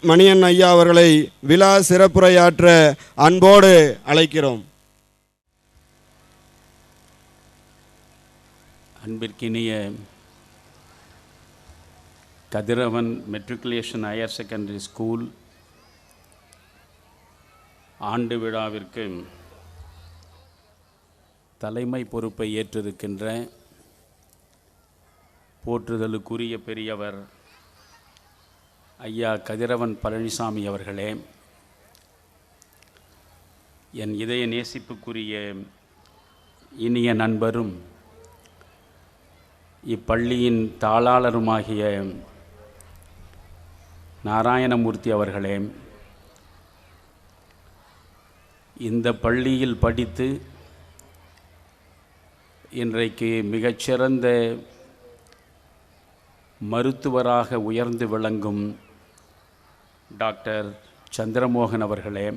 மணியன் ஐயா அவர்களை விழா சிறப்புரையாற்ற அன்போடு அழைக்கிறோம். அன்பிற்கினிய கதிரவன் மெட்ரிகுலேஷன் ஹையர் செகண்டரி ஸ்கூல் ஆண்டு விழாவிற்கு தலைமை பொறுப்பை ஏற்றிருக்கின்ற போற்றுதலுக்குரிய பெரியவர் ஐயா கதிரவன் பழனிசாமி அவர்களே, என் இதய நேசிப்புக்குரிய இனிய நண்பரும் இப்பள்ளியின் தாளாளருமாகிய நாராயணமூர்த்தி அவர்களே, இந்த பள்ளியில் படித்து இன்றைக்கு மிகச்சிறந்த மருத்துவராக உயர்ந்து விளங்கும் டாக்டர் சந்திரமோகன் அவர்களே,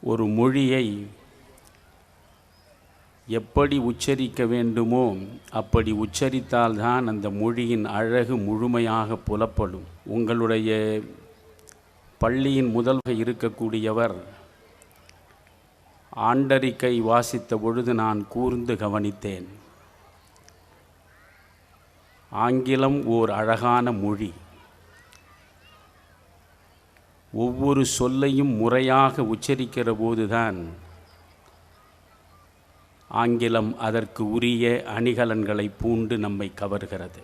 ஒரு மொழியை எப்படி உச்சரிக்க வேண்டுமோ அப்படி உச்சரித்தால்தான் அந்த மொழியின் அழகு முழுமையாக புலப்படும். உங்களுடைய பள்ளியின் முதல்வர் இருக்கக்கூடியவர் ஆண்டறிக்கை வாசித்த பொழுது நான் கூர்ந்து கவனித்தேன். ஆங்கிலம் ஓர் அழகான மொழி. ஒவ்வொரு சொல்லையும் முறையாக உச்சரிக்கிற போதுதான் ஆங்கிலம் அதற்கு உரிய அணிகலன்களை பூண்டு நம்மை கவர்கிறது.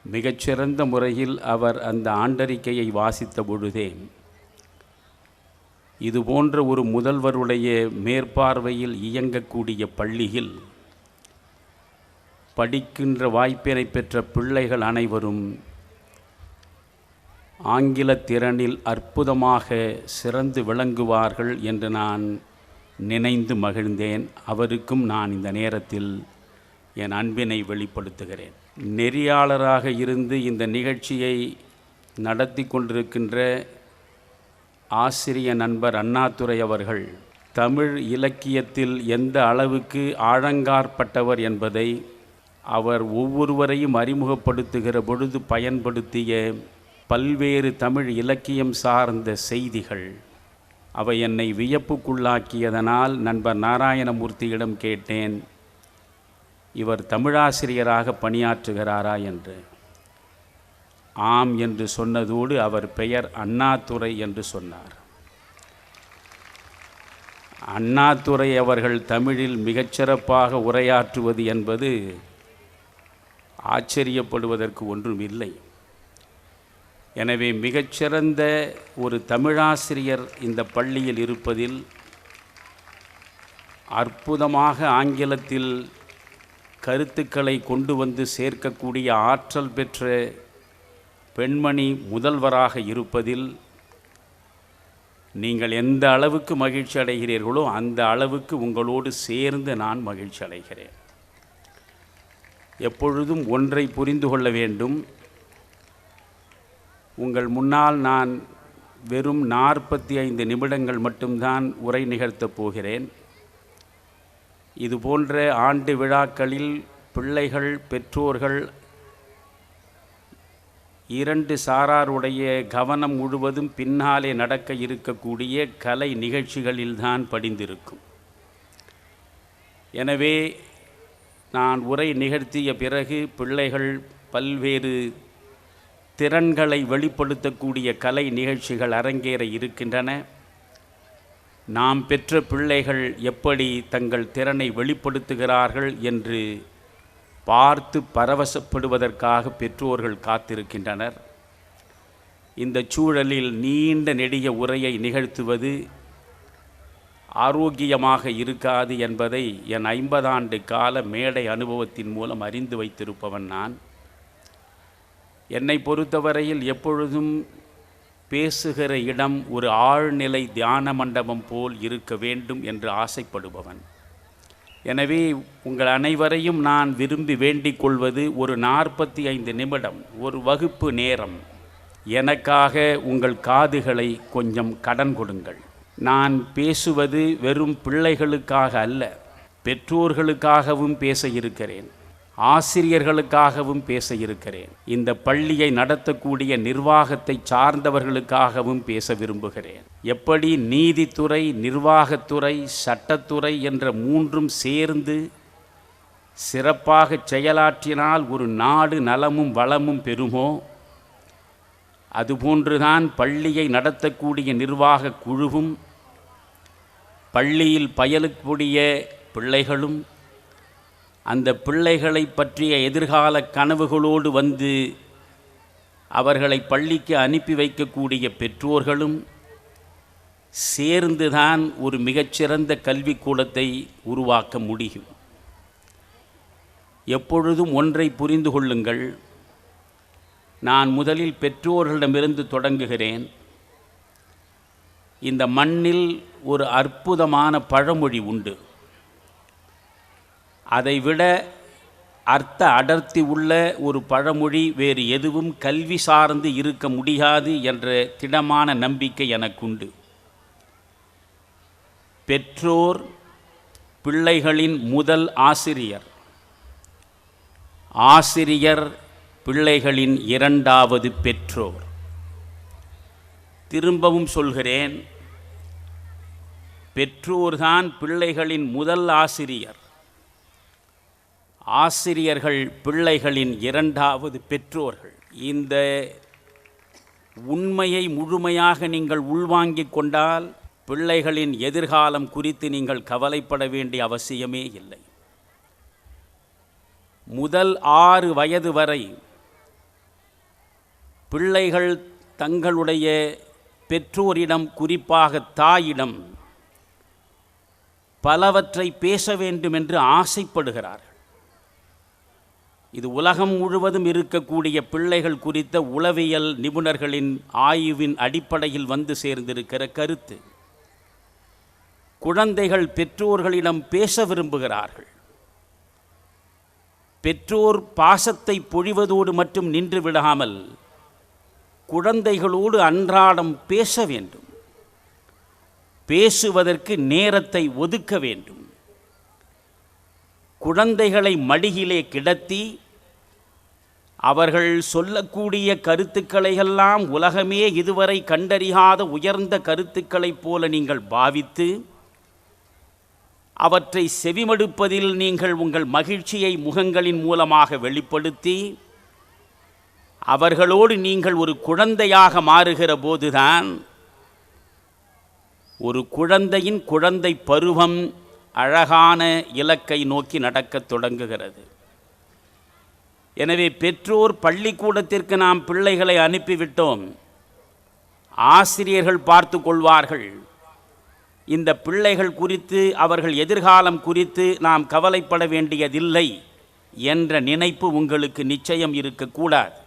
மிகச்சிறந்த முறையில் அவர் அந்த ஆண்டறிக்கையை வாசித்த பொழுதே இது போன்ற ஒரு முதல்வருடைய மேற்பார்வையில் இயங்கக்கூடிய பள்ளியில் படிக்கின்ற வாய்ப்பினை பெற்ற பிள்ளைகள் அனைவரும் ஆங்கில திறனில் அற்புதமாக சிறந்து விளங்குவார்கள் என்று நான் நினைந்து மகிழ்ந்தேன். அவருக்கும் நான் இந்த நேரத்தில் என் அன்பினை வெளிப்படுத்துகிறேன். நெறியாளராக இருந்து இந்த நிகழ்ச்சியை நடத்தி கொண்டிருக்கின்ற ஆசிரிய நண்பர் அண்ணாதுரை அவர்கள் தமிழ் இலக்கியத்தில் எந்த அளவுக்கு ஆழங்காற்பட்டவர் என்பதை அவர் ஒவ்வொருவரையும் அறிமுகப்படுத்துகிற பொழுது பயன்படுத்திய பல்வேறு தமிழ் இலக்கியம் சார்ந்த செய்திகள் அவை என்னை வியப்புக்குள்ளாக்கியதனால் நண்பர் நாராயணமூர்த்தியிடம் கேட்டேன், இவர் தமிழாசிரியராக பணியாற்றுகிறாரா என்று. ஆம் என்று சொன்னதோடு அவர் பெயர் அண்ணாதுரை என்று சொன்னார். அண்ணாதுரை அவர்கள் தமிழில் மிகச்சிறப்பாக உரையாற்றுவது என்பது ஆச்சரியப்படுவதற்கு ஒன்றும் இல்லை. எனவே மிகச்சிறந்த ஒரு தமிழாசிரியர் இந்த பள்ளியில் இருப்பதில், அற்புதமாக ஆங்கிலத்தில் கருத்துக்களை கொண்டு வந்து சேர்க்கக்கூடிய ஆற்றல் பெற்ற பெண்மணி முதல்வராக இருப்பதில் நீங்கள் எந்த அளவுக்கு மகிழ்ச்சி அடைகிறீர்களோ அந்த அளவுக்கு உங்களோடு சேர்ந்து நான் மகிழ்ச்சி அடைகிறேன். எப்பொழுதும் ஒன்றை புரிந்து கொள்ள வேண்டும். உங்கள் முன்னால் நான் வெறும் 45 நிமிடங்கள் மட்டும்தான் உரை நிகழ்த்தப் போகிறேன். இதுபோன்ற ஆண்டு விழாக்களில் பிள்ளைகள், பெற்றோர்கள் இரண்டு சாராருடைய கவனம் முழுவதும் பின்னாலே நடக்க இருக்கக்கூடிய கலை நிகழ்ச்சிகளில்தான் படிந்திருக்கும். எனவே நான் உரை நிகழ்த்திய பிறகு பிள்ளைகள் பல்வேறு திறன்களை வெளிப்படுத்தக்கூடிய கலை நிகழ்ச்சிகள் அரங்கேற இருக்கின்றன. நாம் பெற்ற பிள்ளைகள் எப்படி தங்கள் திறனை வெளிப்படுத்துகிறார்கள் என்று பார்த்து பரவசப்படுவதற்காக பெற்றோர்கள் காத்திருக்கின்றனர். இந்த சூழலில் நீண்ட நெடிய உரையை நிகழ்த்துவது ஆரோக்கியமாக இருக்காது என்பதை என் 50 ஆண்டு கால மேடை அனுபவத்தின் மூலம் அறிந்து வைத்திருப்பவன் நான். என்னை பொறுத்தவரையில் எப்பொழுதும் பேசுகிற இடம் ஒரு ஆழ்நிலை தியான மண்டபம் போல் இருக்க வேண்டும் என்று ஆசைப்படுபவன். எனவே உங்கள் அனைவரையும் நான் விரும்பி வேண்டிக் கொள்வது, ஒரு 45 நிமிடம் ஒரு வகுப்பு நேரம் எனக்காக உங்கள் காதுகளை கொஞ்சம் கடன் கொடுங்கள். நான் பேசுவது வெறும் பிள்ளைகளுக்காக அல்ல, பெற்றோர்களுக்காகவும் பேச இருக்கிறேன். ஆசிரியர்களுக்காகவும் பேச இருக்கிறேன். இந்த பள்ளியை நடத்தக்கூடிய நிர்வாகத்தை சார்ந்தவர்களுக்காகவும் பேச விரும்புகிறேன். எப்படி நீதித்துறை, நிர்வாகத்துறை, சட்டத்துறை என்ற மூன்றும் சேர்ந்து சிறப்பாக செயலாற்றினால் ஒரு நாடு நலமும் வளமும் பெறுமோ, அதுபோன்றுதான் பள்ளியை நடத்தக்கூடிய நிர்வாக குழுவும் பள்ளியில் பயிலக்கூடிய பிள்ளைகளும் அந்த பிள்ளைகளை பற்றிய எதிர்கால கனவுகளோடு வந்து அவர்களை பள்ளிக்கு அனுப்பி வைக்கக்கூடிய பெற்றோர்களும் சேர்ந்துதான் ஒரு மிகச்சிறந்த கல்விக்கூடத்தை உருவாக்க முடியும். எப்பொழுதும் ஒன்றை புரிந்து கொள்ளுங்கள். நான் முதலில் பெற்றோர்களிடமிருந்து தொடங்குகிறேன். இந்த மண்ணில் ஒரு அற்புதமான பழமொழி உண்டு. அதைவிட அர்த்த அடர்த்தி உள்ள ஒரு பழமொழி வேறு எதுவும் கல்வி சார்ந்து இருக்க முடியாது என்ற திடமான நம்பிக்கை எனக்குண்டு. பெற்றோர் பிள்ளைகளின் முதல் ஆசிரியர், ஆசிரியர் பிள்ளைகளின் இரண்டாவது பெற்றோர். திரும்பவும் சொல்கிறேன், பெற்றோர்தான் பிள்ளைகளின் முதல் ஆசிரியர், ஆசிரியர்கள் பிள்ளைகளின் இரண்டாவது பெற்றோர்கள். இந்த உண்மையை முழுமையாக நீங்கள் உள்வாங்கிக் கொண்டால் பிள்ளைகளின் எதிர்காலம் குறித்து நீங்கள் கவலைப்பட வேண்டிய அவசியமே இல்லை. முதல் 6 வயது வரை பிள்ளைகள் தங்களுடைய பெற்றோரிடம், குறிப்பாக தாயிடம் பலவற்றை பேச வேண்டும் என்று ஆசைப்படுகிறார்கள். இது உலகம் முழுவதும் இருக்கக்கூடிய பிள்ளைகள் குறித்த உளவியல் நிபுணர்களின் ஆய்வின் அடிப்படையில் வந்து சேர்ந்திருக்கிற கருத்து. குழந்தைகள் பெற்றோர்களிடம் பேச விரும்புகிறார்கள். பெற்றோர் பாசத்தை பொழிவதோடு மட்டும் நின்று விடாமல் குழந்தைகளோடு அன்றாடம் பேச வேண்டும். பேசுவதற்கு நேரத்தை ஒதுக்க வேண்டும். குழந்தைகளை மடியிலே கிடத்தி அவர்கள் சொல்லக்கூடிய கருத்துக்களையெல்லாம் உலகமே இதுவரை கண்டறியாத உயர்ந்த கருத்துக்களைப் போல நீங்கள் பாவித்து அவற்றை செவிமடுப்பதில் நீங்கள் உங்கள் மகிழ்ச்சியை முகங்களின் மூலமாக வெளிப்படுத்தி அவர்களோடு நீங்கள் ஒரு குழந்தையாக மாறுகிற போதுதான் ஒரு குழந்தையின் குழந்தை பருவம் அழகான இலக்கை நோக்கி நடக்கத் தொடங்குகிறது. எனவே பெற்றோர் பள்ளிக்கூடத்திற்கு நாம் பிள்ளைகளை அனுப்பிவிட்டோம், ஆசிரியர்கள் பார்த்து கொள்வார்கள், இந்த பிள்ளைகள் குறித்து, அவர்கள் எதிர்காலம் குறித்து நாம் கவலைப்பட வேண்டியதில்லை என்ற நினைப்பு உங்களுக்கு நிச்சயம் இருக்கக்கூடாது.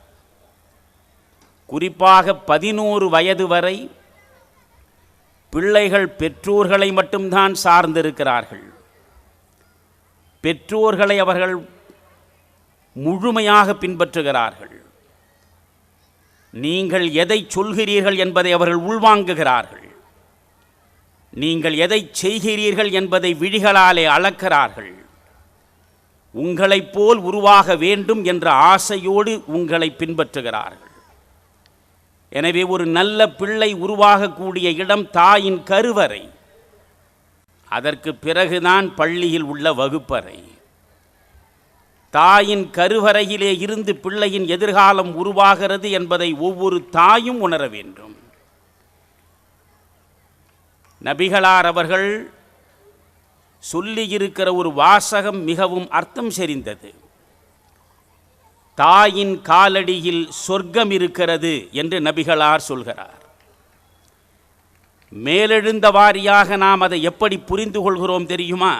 குறிப்பாக 11 வயது வரை பிள்ளைகள் பெற்றோர்களை மட்டும்தான் சார்ந்திருக்கிறார்கள். பெற்றோர்களை அவர்கள் முழுமையாக பின்பற்றுகிறார்கள். நீங்கள் எதை சொல்கிறீர்கள் என்பதை அவர்கள் உள்வாங்குகிறார்கள். நீங்கள் எதை செய்கிறீர்கள் என்பதை விழிகளாலே அளக்கிறார்கள். உங்களைப் போல் உருவாக வேண்டும் என்ற ஆசையோடு உங்களை பின்பற்றுகிறார்கள். எனவே ஒரு நல்ல பிள்ளை உருவாகக்கூடிய இடம் தாயின் கருவறை. அதற்கு பிறகுதான் பள்ளியில் உள்ள வகுப்பறை. தாயின் கருவறையிலே இருந்து பிள்ளையின் எதிர்காலம் உருவாகிறது என்பதை ஒவ்வொரு தாயும் உணர வேண்டும். நபிகளார் அவர்கள் சொல்லியிருக்கிற ஒரு வாசகம் மிகவும் அர்த்தம் செறிந்தது. தாயின் காலடியில் சொர்க்கம் இருக்கிறது என்று நபிகளார் சொல்கிறார். மேலெழுந்த வாரியாக நாம் அதை எப்படி புரிந்து கொள்கிறோம் தெரியுமா?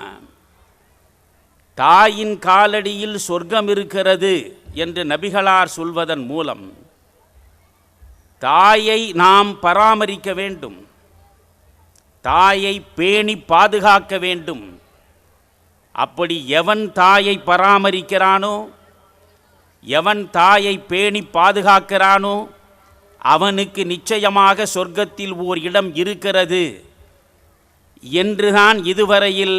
தாயின் காலடியில் சொர்க்கம் இருக்கிறது என்று நபிகளார் சொல்வதன் மூலம் தாயை நாம் பராமரிக்க வேண்டும், தாயை பேணி பாதுகாக்க வேண்டும். அப்படி எவன் தாயை பராமரிக்கிறானோ, எவன் தாயை பேணி பாதுகாக்கிறானோ அவனுக்கு நிச்சயமாக சொர்க்கத்தில் ஓர் இடம் இருக்கிறது என்றுதான் இதுவரையில்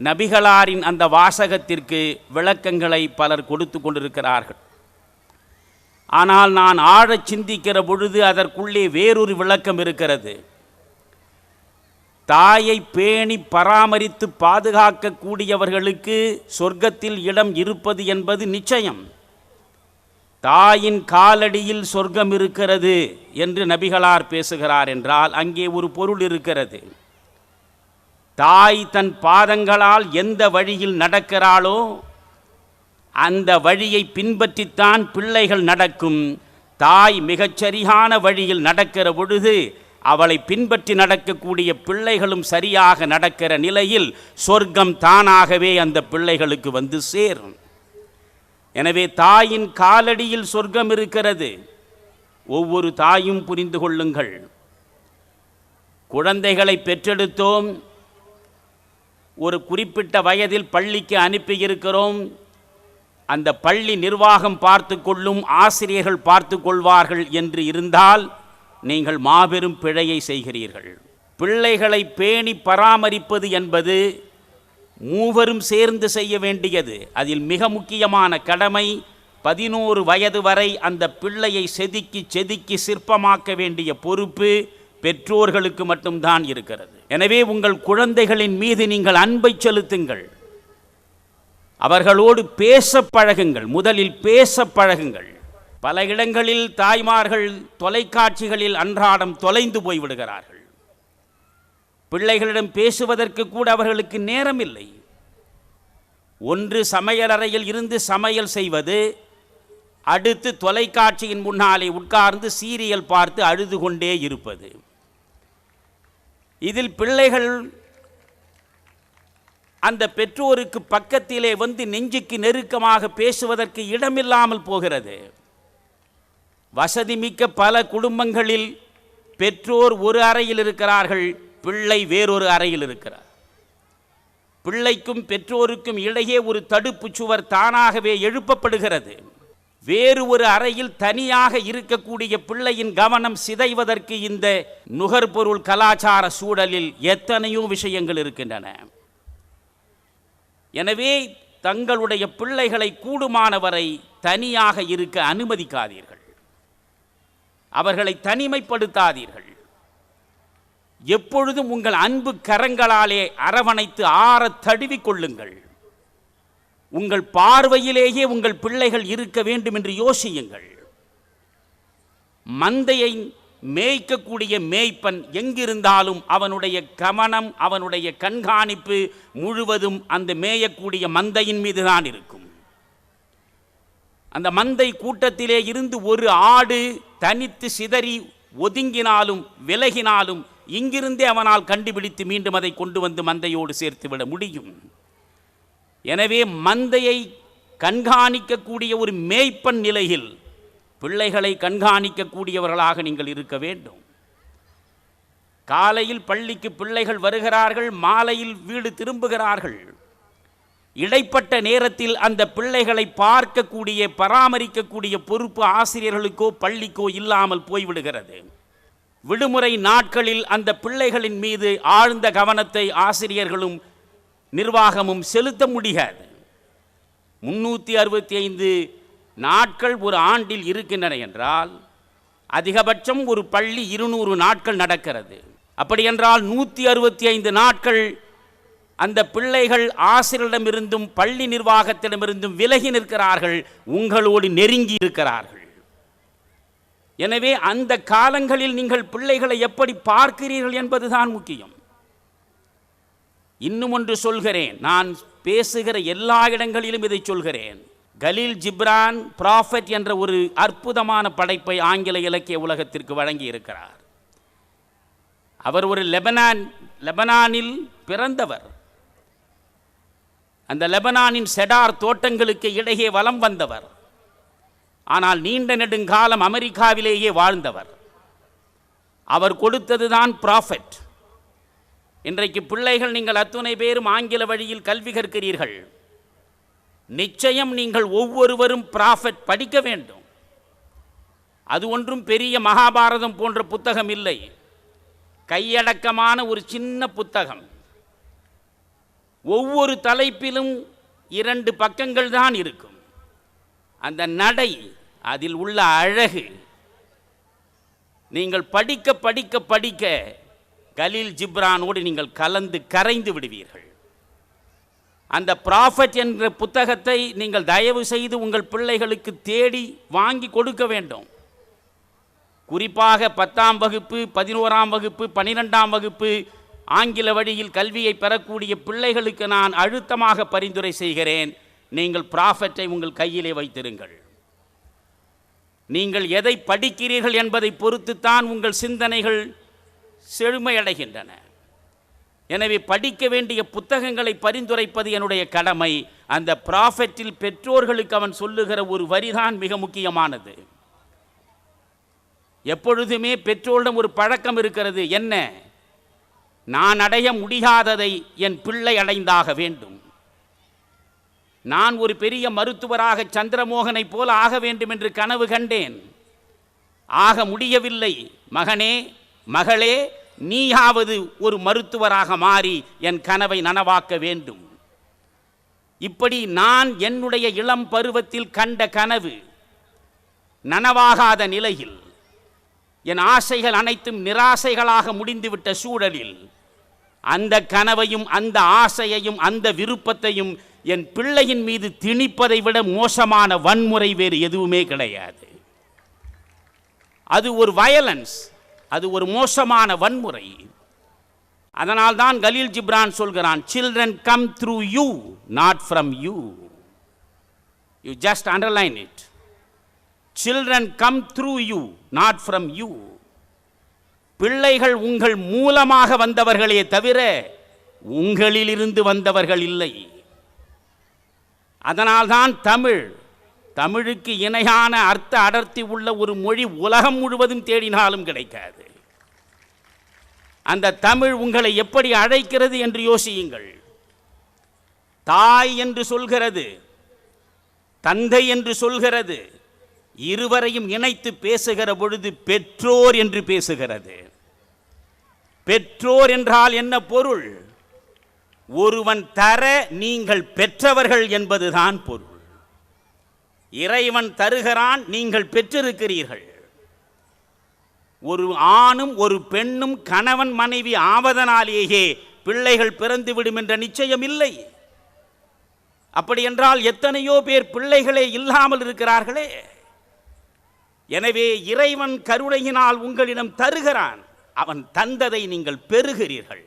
நபிகளாரின் அந்த வாசகத்திற்கு விளக்கங்களை பலர் கொடுத்து கொண்டிருக்கிறார்கள். ஆனால் நான் ஆழச் சிந்திக்கிற பொழுது அதற்குள்ளே வேறொரு விளக்கம் இருக்கிறது. தாயை பேணி பராமரித்து பாதுகாக்கக்கூடியவர்களுக்கு சொர்க்கத்தில் இடம் இருப்பது என்பது நிச்சயம். தாயின் காலடியில் சொர்க்கம் இருக்கிறது என்று நபிகளார் பேசுகிறார் என்றால் அங்கே ஒரு பொருள் இருக்கிறது. தாய் தன் பாதங்களால் எந்த வழியில் நடக்கிறாளோ அந்த வழியை பின்பற்றித்தான் பிள்ளைகள் நடக்கும். தாய் மிகச்சரியான வழியில் நடக்கிற பொழுது அவளை பின்பற்றி நடக்கக்கூடிய பிள்ளைகளும் சரியாக நடக்கிற நிலையில் சொர்க்கம் தானாகவே அந்த பிள்ளைகளுக்கு வந்து சேரும். எனவே தாயின் காலடியில் சொர்க்கம் இருக்கிறது. ஒவ்வொரு தாயும் புரிந்து கொள்ளுங்கள். குழந்தைகளை பெற்றெடுத்தோம், ஒரு குறிப்பிட்ட வயதில் பள்ளிக்கு அனுப்பியிருக்கிறோம். அந்த பள்ளி நிர்வாகம் பார்த்து கொள்ளும், ஆசிரியர்கள் பார்த்து கொள்வார்கள் என்று இருந்தால் நீங்கள் மாபெரும் பிழையை செய்கிறீர்கள். பிள்ளைகளை பேணி பராமரிப்பது என்பது மூவரும் சேர்ந்து செய்ய வேண்டியது. அதில் மிக முக்கியமான கடமை 11 வயது வரை அந்த பிள்ளையை செதுக்கி சிற்பமாக்க வேண்டிய பொறுப்பு பெற்றோர்களுக்கு மட்டும்தான் இருக்கிறது. எனவே உங்கள் குழந்தைகளின் மீது நீங்கள் அன்பை செலுத்துங்கள். அவர்களோடு பேச பழகுங்கள். முதலில் பேச பழகுங்கள். பல இடங்களில் தாய்மார்கள் தொலைக்காட்சிகளில் அன்றாடம் தொலைந்து போய்விடுகிறார்கள். பிள்ளைகளிடம் பேசுவதற்கு கூட அவர்களுக்கு நேரம் இல்லை. ஒன்று சமையலறையில் இருந்து சமையல் செய்வது, அடுத்து தொலைக்காட்சியின் முன்னாலே உட்கார்ந்து சீரியல் பார்த்து அழுது கொண்டே இருப்பது. இதில் பிள்ளைகள் அந்த பெற்றோருக்கு பக்கத்திலே வந்து நெஞ்சுக்கு நெருக்கமாக பேசுவதற்கு இடமில்லாமல் போகிறது. வசதி மிக்க பல குடும்பங்களில் பெற்றோர் ஒரு அறையில் இருக்கிறார்கள், பிள்ளை வேறொரு அறையில் இருக்கிறார். பிள்ளைக்கும் பெற்றோருக்கும் இடையே ஒரு தடுப்பு சுவர் தானாகவே எழுப்பப்படுகிறது. வேறு ஒரு அறையில் தனியாக இருக்கக்கூடிய பிள்ளையின் கவனம் சிதைவதற்கு இந்த நுகர்பொருள் கலாச்சார சூழலில் எத்தனையோ விஷயங்கள் இருக்கின்றன. எனவே தங்களுடைய பிள்ளைகளை கூடுமானவரை தனியாக இருக்க அனுமதிக்காதீர்கள். அவர்களை தனிமைப்படுத்தாதீர்கள். எப்பொழுதும் உங்கள் அன்பு கரங்களாலே அரவணைத்து ஆற தழுவிக் கொள்ளுங்கள். உங்கள் பார்வையிலேயே உங்கள் பிள்ளைகள் இருக்க வேண்டும் என்று யோசியுங்கள். மந்தையை மேய்க்கக்கூடிய மேய்ப்பன் எங்கிருந்தாலும் அவனுடைய கவனம், அவனுடைய கண்காணிப்பு முழுவதும் அந்த மேயக்கூடிய மந்தையின் மீது தான் இருக்கும். அந்த மந்தை கூட்டத்திலே இருந்து ஒரு ஆடு தனித்து சிதறி ஒதுங்கினாலும் விலகினாலும் இங்கிருந்தே அவனால் கண்டுபிடித்து மீண்டும் அதை கொண்டு வந்து மந்தையோடு சேர்த்துவிட முடியும். எனவே மந்தையை கண்காணிக்கக்கூடிய ஒரு மேய்ப்பன் நிலையில் பிள்ளைகளை கண்காணிக்கக்கூடியவர்களாக நீங்கள் இருக்க வேண்டும். காலையில் பள்ளிக்கு பிள்ளைகள் வருகிறார்கள், மாலையில் வீடு திரும்புகிறார்கள். இடைப்பட்ட நேரத்தில் அந்த பிள்ளைகளை பார்க்கக்கூடிய பராமரிக்கக்கூடிய பொறுப்பு ஆசிரியர்களுக்கோ பள்ளிக்கோ இல்லாமல் போய்விடுகிறது. விடுமுறை நாட்களில் அந்த பிள்ளைகளின் மீது ஆழ்ந்த கவனத்தை ஆசிரியர்களும் நிர்வாகமும் செலுத்த முடியாது. 365 நாட்கள் ஒரு ஆண்டில் இருக்கின்றன என்றால் அதிகபட்சம் ஒரு பள்ளி 200 நாட்கள் நடக்கிறது. அப்படி என்றால் 165 நாட்கள் அந்த பிள்ளைகள் ஆசிரியரிடமிருந்தும் பள்ளி நிர்வாகத்திடமிருந்தும் விலகி நிற்கிறார்கள், உங்களோடு நெருங்கி இருக்கிறார்கள். எனவே அந்த காலங்களில் நீங்கள் பிள்ளைகளை எப்படி பார்க்கிறீர்கள் என்பதுதான் முக்கியம். இன்னும் ஒன்று சொல்கிறேன், நான் பேசுகிற எல்லா இடங்களிலும் இதை சொல்கிறேன். கலீல் ஜிப்ரான் ப்ராஃபட் என்ற ஒரு அற்புதமான படைப்பை ஆங்கில இலக்கிய உலகத்திற்கு வழங்கி இருக்கிறார். அவர் ஒரு லெபனானில் பிறந்தவர். அந்த லெபனானின் செடார் தோட்டங்களுக்கு இடையே வலம் வந்தவர். ஆனால் நீண்ட நெடுங்காலம் அமெரிக்காவிலேயே வாழ்ந்தவர். அவர் கொடுத்ததுதான் ப்ராஃபட். இன்றைக்கு பிள்ளைகள் நீங்கள் அத்துணை பேரும் ஆங்கில வழியில் கல்வி கற்கிறீர்கள். நிச்சயம் நீங்கள் ஒவ்வொருவரும் ப்ராஃபட் படிக்க வேண்டும். அது ஒன்றும் பெரிய மகாபாரதம் போன்ற புத்தகம் இல்லை, கையடக்கமான ஒரு சின்ன புத்தகம். ஒவ்வொரு தலைப்பிலும் 2 பக்கங்கள் தான் இருக்கும். அந்த நடை, அதில் உள்ள அழகு, நீங்கள் படிக்க படிக்க படிக்க கலீல் ஜிப்ரானோடு நீங்கள் கலந்து கரைந்து விடுவீர்கள். அந்த ப்ராஃபட் என்ற புத்தகத்தை நீங்கள் தயவு செய்து உங்கள் பிள்ளைகளுக்கு தேடி வாங்கி கொடுக்க வேண்டும். குறிப்பாக 10ஆம் வகுப்பு, 11ஆம் வகுப்பு, 12ஆம் வகுப்பு ஆங்கில வழியில் கல்வியை பெறக்கூடிய பிள்ளைகளுக்கு நான் அழுத்தமாக பரிந்துரை செய்கிறேன். நீங்கள் ப்ராஃபட்டை உங்கள் கையிலே வைத்திருங்கள். நீங்கள் எதை படிக்கிறீர்கள் என்பதை பொறுத்துத்தான் உங்கள் சிந்தனைகள் செழுமையடைகின்றன. எனவே படிக்க வேண்டிய புத்தகங்களை பரிந்துரைப்பது என்னுடைய கடமை. அந்த ப்ராஃபட்டில் பெற்றோர்களுக்கு அவன் சொல்லுகிற ஒரு வரிதான் மிக முக்கியமானது. எப்பொழுதுமே பெற்றோரிடம் ஒரு பழக்கம் இருக்கிறது. என்ன? நான் அடைய முடியாததை என் பிள்ளை அடைந்தாக வேண்டும். நான் ஒரு பெரிய மருத்துவராக சந்திரமோகனை போல ஆக வேண்டும் என்று கனவு கண்டேன். ஆக முடியவில்லை. மகனே, மகளே, நீயாவது ஒரு மருத்துவராக மாறி என் கனவை நனவாக்க வேண்டும். இப்படி நான் என்னுடைய இளம் பருவத்தில் கண்ட கனவு நனவாகாத நிலையில், என் ஆசைகள் அனைத்தும் நிராசைகளாக முடிந்துவிட்ட சூழலில், அந்த கனவையும் அந்த ஆசையையும் அந்த விருப்பத்தையும் என் பிள்ளையின் மீது திணிப்பதை விட மோசமான வன்முறை வேறு எதுவுமே கிடையாது. அது ஒரு வயலன்ஸ், அது ஒரு மோசமான வன்முறை. அதனால்தான் கலீல் ஜிப்ரான் சொல்கிறான், children come through you, not from you. You just underline it. Children come through you, not from you. பிள்ளைகள் உங்கள் மூலமாக வந்தவர்களே தவிர உங்களிலிருந்து வந்தவர்கள் இல்லை. அதனால்தான் தமிழுக்கு இணையான அர்த்த அடர்த்தி உள்ள ஒரு மொழி உலகம் முழுவதும் தேடினாலும் கிடைக்காது. அந்த தமிழ் உங்களை எப்படி அழைக்கிறது என்று யோசியுங்கள். தாய் என்று சொல்கிறது, தந்தை என்று சொல்கிறது, இருவரையும் இணைத்து பேசுகிற பொழுது பெற்றோர் என்று பேசுகிறது. பெற்றோர் என்றால் என்ன பொருள்? ஒருவன் தர நீங்கள் பெற்றவர்கள் என்பதுதான் பொருள். இறைவன் தருகிறான், நீங்கள் பெற்றிருக்கிறீர்கள். ஒரு ஆணும் ஒரு பெண்ணும் கணவன் மனைவி ஆவதனாலேயே பிள்ளைகள் பிறந்துவிடும் என்ற நிச்சயம் இல்லை. அப்படி என்றால் எத்தனையோ பேர் பிள்ளைகளே இல்லாமல் இருக்கிறார்களே. எனவே இறைவன் கருணையினால் உங்களிடம் தருகிறான். அவன் தந்ததை நீங்கள் பெறுகிறீர்கள்.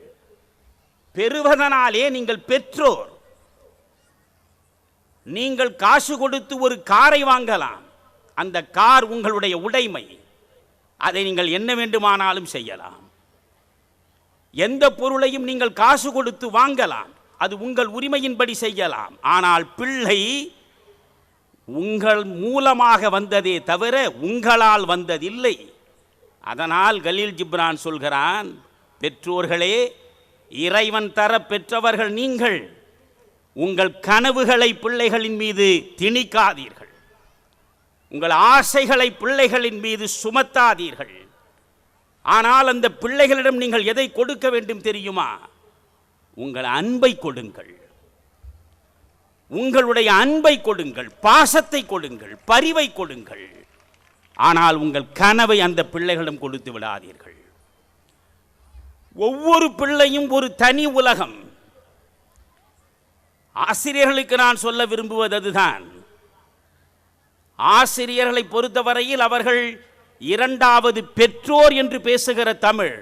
பெறுவதனாலே நீங்கள் பெற்றோர். நீங்கள் காசு கொடுத்து ஒரு காரை வாங்கலாம். அந்த கார் உங்களுடைய உடைமை. அதை நீங்கள் என்ன வேண்டுமானாலும் செய்யலாம். எந்த பொருளையும் நீங்கள் காசு கொடுத்து வாங்கலாம். அது உங்கள் உரிமையின்படி செய்யலாம். ஆனால் பிள்ளை உங்கள் மூலமாக வந்ததே தவிர உங்களால் வந்ததில்லை. அதனால் கலீல் ஜிப்ரான் சொல்கிறான், பெற்றோர்களே, இறைவன் தர பெற்றவர்கள் நீங்கள். உங்கள் கனவுகளை பிள்ளைகளின் மீது திணிக்காதீர்கள். உங்கள் ஆசைகளை பிள்ளைகளின் மீது சுமத்தாதீர்கள். ஆனால் அந்த பிள்ளைகளிடம் நீங்கள் எதை கொடுக்க வேண்டும் தெரியுமா? உங்கள் அன்பை கொடுங்கள். உங்களுடைய அன்பை கொடுங்கள், பாசத்தை கொடுங்கள், பரிவை கொடுங்கள். ஆனால் உங்கள் கனவை அந்த பிள்ளைகளிடம் கொடுத்து விடாதீர்கள். ஒவ்வொரு பிள்ளையும் ஒரு தனி உலகம். ஆசிரியர்களுக்கு நான் சொல்ல விரும்புவது அதுதான். ஆசிரியர்களை பொறுத்தவரையில் அவர்கள் இரண்டாவது பெற்றோர் என்று பேசுகிற தமிழ்.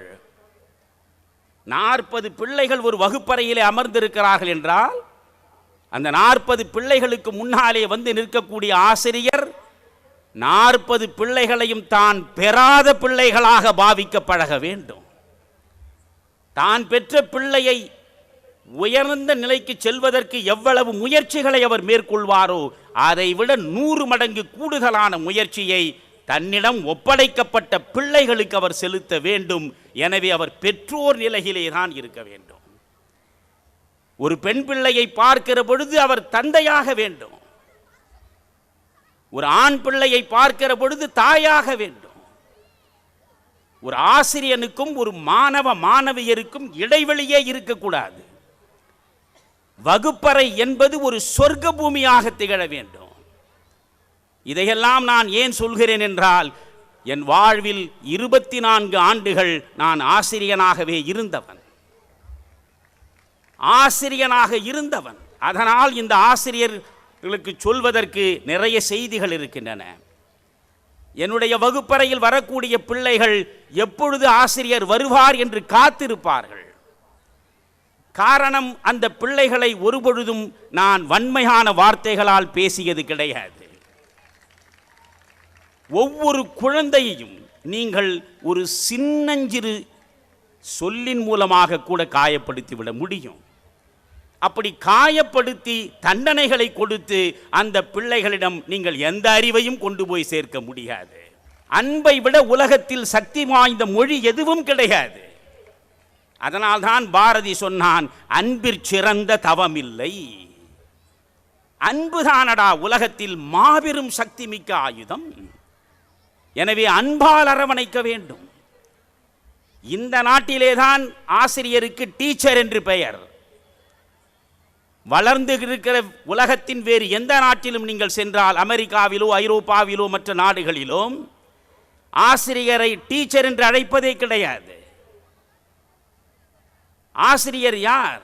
40 பிள்ளைகள் ஒரு வகுப்பறையிலே அமர்ந்திருக்கிறார்கள் என்றால் அந்த 40 பிள்ளைகளுக்கு முன்னாலே வந்து நிற்கக்கூடிய ஆசிரியர் 40 பிள்ளைகளையும் தான் பெறாத பிள்ளைகளாக பாவிக்க பழக வேண்டும். தான் பெற்ற பிள்ளையை உயர்ந்த நிலைக்கு செல்வதற்கு எவ்வளவு முயற்சிகளை அவர் மேற்கொள்வாரோ அதை விட 100 மடங்கு கூடுதலான முயற்சியை தன்னிடம் ஒப்படைக்கப்பட்ட பிள்ளைகளுக்கு அவர் செலுத்த வேண்டும். எனவே அவர் பெற்றோர் நிலையிலே தான் இருக்க வேண்டும். ஒரு பெண் பிள்ளையை பார்க்கிற பொழுது அவர் தந்தையாக வேண்டும். ஒரு ஆண் பிள்ளையை பார்க்கிற பொழுது தாயாக வேண்டும். ஒரு ஆசிரியனுக்கும் ஒரு மாணவ மாணவியருக்கும் இடைவெளியே இருக்கக்கூடாது. வகுப்பறை என்பது ஒரு சொர்க்க பூமியாக திகழ வேண்டும். இதையெல்லாம் நான் ஏன் சொல்கிறேன் என்றால், என் வாழ்வில் 24 ஆண்டுகள் நான் ஆசிரியனாகவே இருந்தவன். அதனால் இந்த ஆசிரியர்களுக்கு சொல்வதற்கு நிறைய செய்திகள் இருக்கின்றன. என்னுடைய வகுப்பறையில் வரக்கூடிய பிள்ளைகள் எப்பொழுது ஆசிரியர் வருவார் என்று காத்திருப்பார்கள். காரணம், அந்த பிள்ளைகளை ஒருபொழுதும் நான் வன்மையான வார்த்தைகளால் பேசியது கிடையாது. ஒவ்வொரு குழந்தையையும் நீங்கள் ஒரு சின்னஞ்சிறு சொல்லின் மூலமாக கூட காயப்படுத்தி விட முடியும். அப்படி காயப்படுத்தி தண்டனைகளை கொடுத்து அந்த பிள்ளைகளிடம் நீங்கள் எந்த அறிவையும் கொண்டு போய் சேர்க்க முடியாது. அன்பை விட உலகத்தில் சக்தி வாய்ந்த மொழி எதுவும் கிடையாது. அதனால்தான் பாரதி சொன்னான், அன்பிற் சிறந்த தவமில்லை. அன்புதானடா உலகத்தில் மாபெரும் சக்தி மிக்க ஆயுதம். எனவே அன்பால் அரவணைக்க வேண்டும். இந்த நாட்டிலேதான் ஆசிரியருக்கு டீச்சர் என்று பெயர். வளர்ந்து இருக்கிற உலகத்தின் வேறு எந்த நாட்டிலும் நீங்கள் சென்றால், அமெரிக்காவிலோ ஐரோப்பாவிலோ மற்ற நாடுகளிலோ ஆசிரியரை டீச்சர் என்று அழைப்பதே கிடையாது. ஆசிரியர் யார்?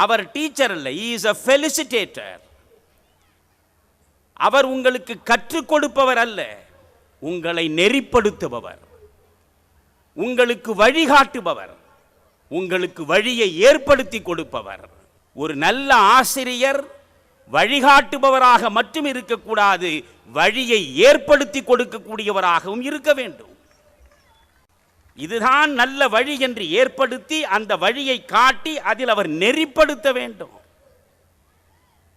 அவர் டீச்சர் அல்ல, he is a felicitator. அவர் உங்களுக்கு கற்றுக் கொடுப்பவர் அல்ல, உங்களை நெறிப்படுத்துபவர், உங்களுக்கு வழிகாட்டுபவர், உங்களுக்கு வழியை ஏற்படுத்தி கொடுப்பவர். ஒரு நல்ல ஆசிரியர் வழிகாட்டுபவராக மட்டும் இருக்கக்கூடாது, வழியை ஏற்படுத்தி கொடுக்கக்கூடியவராகவும் இருக்க வேண்டும். இதுதான் நல்ல வழி என்று ஏற்படுத்தி அந்த வழியை காட்டி அதில் அவர் நெறிப்படுத்த வேண்டும்.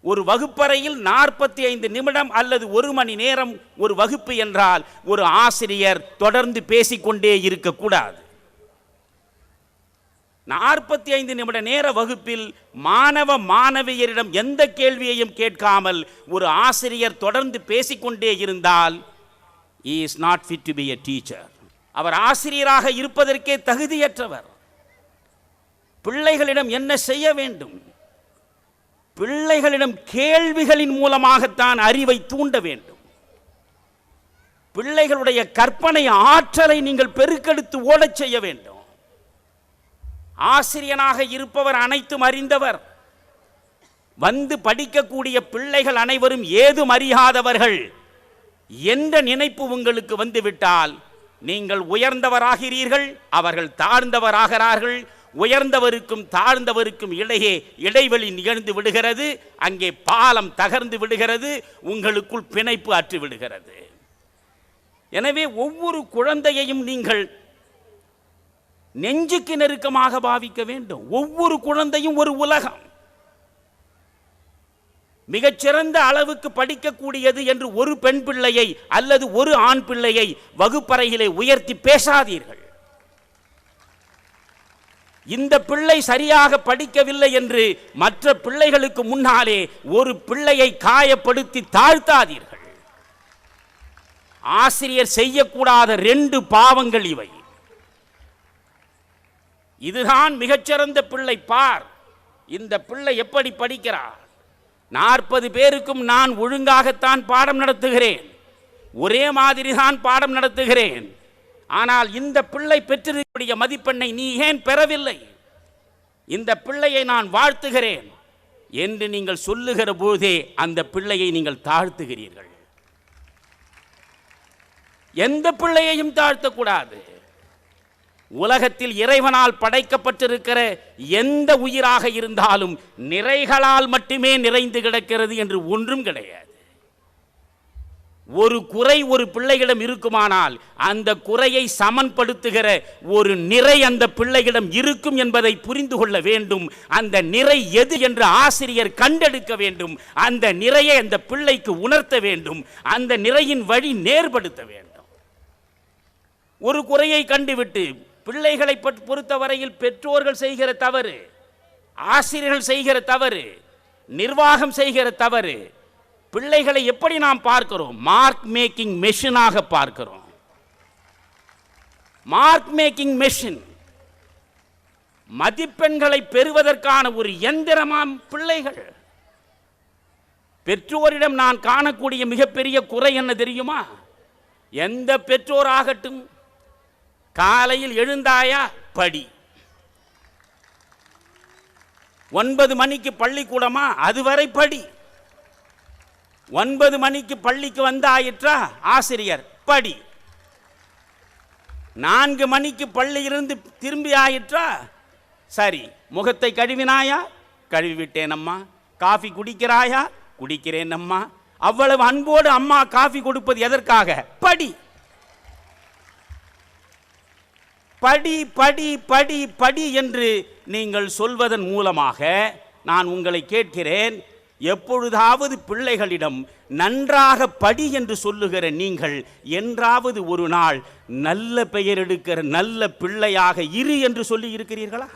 ஒரு வகுப்பறையில் 45 நிமிடம் அல்லது 1 மணி நேரம் ஒரு வகுப்பு என்றால் ஒரு ஆசிரியர் தொடர்ந்து பேசிக்கொண்டே இருக்கக்கூடாது. 45 நிமிட நேர வகுப்பில் மாணவ மாணவியரிடம் எந்த கேள்வியையும் கேட்காமல் ஒரு ஆசிரியர் தொடர்ந்து பேசிக்கொண்டே இருந்தால் he is not fit to be a teacher. அவர் ஆசிரியராக இருப்பதற்கே தகுதியற்றவர். பிள்ளைகளிடம் என்ன செய்ய வேண்டும்? பிள்ளைகளிடம் கேள்விகளின் மூலமாகத்தான் அறிவை தூண்ட வேண்டும். பிள்ளைகளுடைய கற்பனை ஆற்றலை நீங்கள் பெருக்கெடுத்து ஓடச் செய்ய வேண்டும். ஆசிரியனாக இருப்பவர் அனைத்தும் அறிந்தவர். வந்து படிக்கக்கூடிய பிள்ளைகள் அனைவரும் ஏதும் அறியாதவர்கள் என்ற நினைப்பு உங்களுக்கு வந்துவிட்டால் நீங்கள் உயர்ந்தவராகிறீர்கள், அவர்கள் தாழ்ந்தவராகிறார்கள். உயர்ந்தவருக்கும் தாழ்ந்தவருக்கும் இடையே இடைவெளி நிகழ்ந்து விடுகிறது. அங்கே பாலம் தகர்ந்து விடுகிறது. உங்களுக்குள் பிணைப்பு அற்று விடுகிறது. எனவே ஒவ்வொரு குழந்தையையும் நீங்கள் நெஞ்சுக்கு நெருக்கமாக பாவிக்க வேண்டும். ஒவ்வொரு குழந்தையும் ஒரு உலகம். மிகச்சிறந்த அளவுக்கு படிக்கக்கூடியது என்று ஒரு பெண் பிள்ளையை அல்லது ஒரு ஆண் பிள்ளையை வகுப்பறையிலே உயர்த்தி பேசாதீர்கள். இந்த பிள்ளை சரியாக படிக்கவில்லை என்று மற்ற பிள்ளைகளுக்கு முன்னாலே ஒரு பிள்ளையை காயப்படுத்தி தாழ்த்தாதீர்கள். ஆசிரியர் செய்யக்கூடாத 2 பாவங்கள் இவை. இதுதான் மிகச்சிறந்த பிள்ளை. பார், இந்த பிள்ளை எப்படி படிக்கிறார். 40 பேருக்கும் நான் ஒழுங்காகத்தான் பாடம் நடத்துகிறேன், ஒரே மாதிரி தான் பாடம் நடத்துகிறேன். ஆனால் இந்த பிள்ளை பெற்றிருக்கக்கூடிய மதிப்பெண்ணை நீ ஏன் பெறவில்லை? இந்த பிள்ளையை நான் வாழ்த்துகிறேன் என்று நீங்கள் சொல்லுகிற போதே அந்த பிள்ளையை நீங்கள் தாழ்த்துகிறீர்கள். எந்த பிள்ளையையும் தாழ்த்தக்கூடாது. உலகத்தில் இறைவனால் படைக்கப்பட்டிருக்கிற எந்த உயிராக இருந்தாலும் நிறைகளால் மட்டுமே நிறைந்து கிடக்கிறது என்று ஒன்றும் கிடையாது. ஒரு குறை ஒரு பிள்ளையிடம் இருக்குமானால் அந்த குறையை சமன்படுத்துகிற ஒரு நிறை அந்த பிள்ளையிடம் இருக்கும் என்பதை புரிந்து கொள்ள வேண்டும். அந்த நிறை எது என்று ஆசிரியர் கண்டெடுக்க வேண்டும். அந்த நிறையை அந்த பிள்ளைக்கு உணர்த்த வேண்டும். அந்த நிறையின் வழி நேர்படுத்த வேண்டும். ஒரு குறையை கண்டுவிட்டு பிள்ளைகளை பொறுத்தவரையில் பெற்றோர்கள் செய்கிற தவறு, ஆசிரியர்கள் செய்கிற தவறு, நிர்வாகம் செய்கிற தவறு, பிள்ளைகளை எப்படி நாம் பார்க்கிறோம்? மார்க் மேக்கிங் மெஷினாக பார்க்கிறோம். Mark making machine. மதிப்பெண்களை பெறுவதற்கான ஒரு எந்திரமாம் பிள்ளைகள். பெற்றோரிடம் நான் காணக்கூடிய மிகப்பெரிய குறை என்ன தெரியுமா? எந்த பெற்றோராகட்டும், காலையில் எழுந்தாயா படி, 9 மணிக்கு பள்ளிக்கூடமா அதுவரை படி, 9 மணிக்கு பள்ளிக்கு வந்தாயிற்றா ஆசிரியர் படி, 4 மணிக்கு பள்ளியிலிருந்து திரும்பி ஆயிற்றா சரி, முகத்தை கழுவினாயா, கழுவிவிட்டேன் அம்மா, காஃபி குடிக்கிறாயா, குடிக்கிறேன் அம்மா. அவ்வளவு அன்போடு அம்மா காஃபி கொடுப்பது எதற்காக? படி படி படி படி படி என்று நீங்கள் சொல்வதன் மூலமாக நான் உங்களை கேட்கிறேன், எப்பொழுதாவது பிள்ளைகளிடம் நன்றாக படி என்று சொல்லுகிற நீங்கள் என்றாவது ஒரு நாள் நல்ல பெயர் எடுக்கிற நல்ல பிள்ளையாக இரு என்று சொல்லி இருக்கிறீர்களா?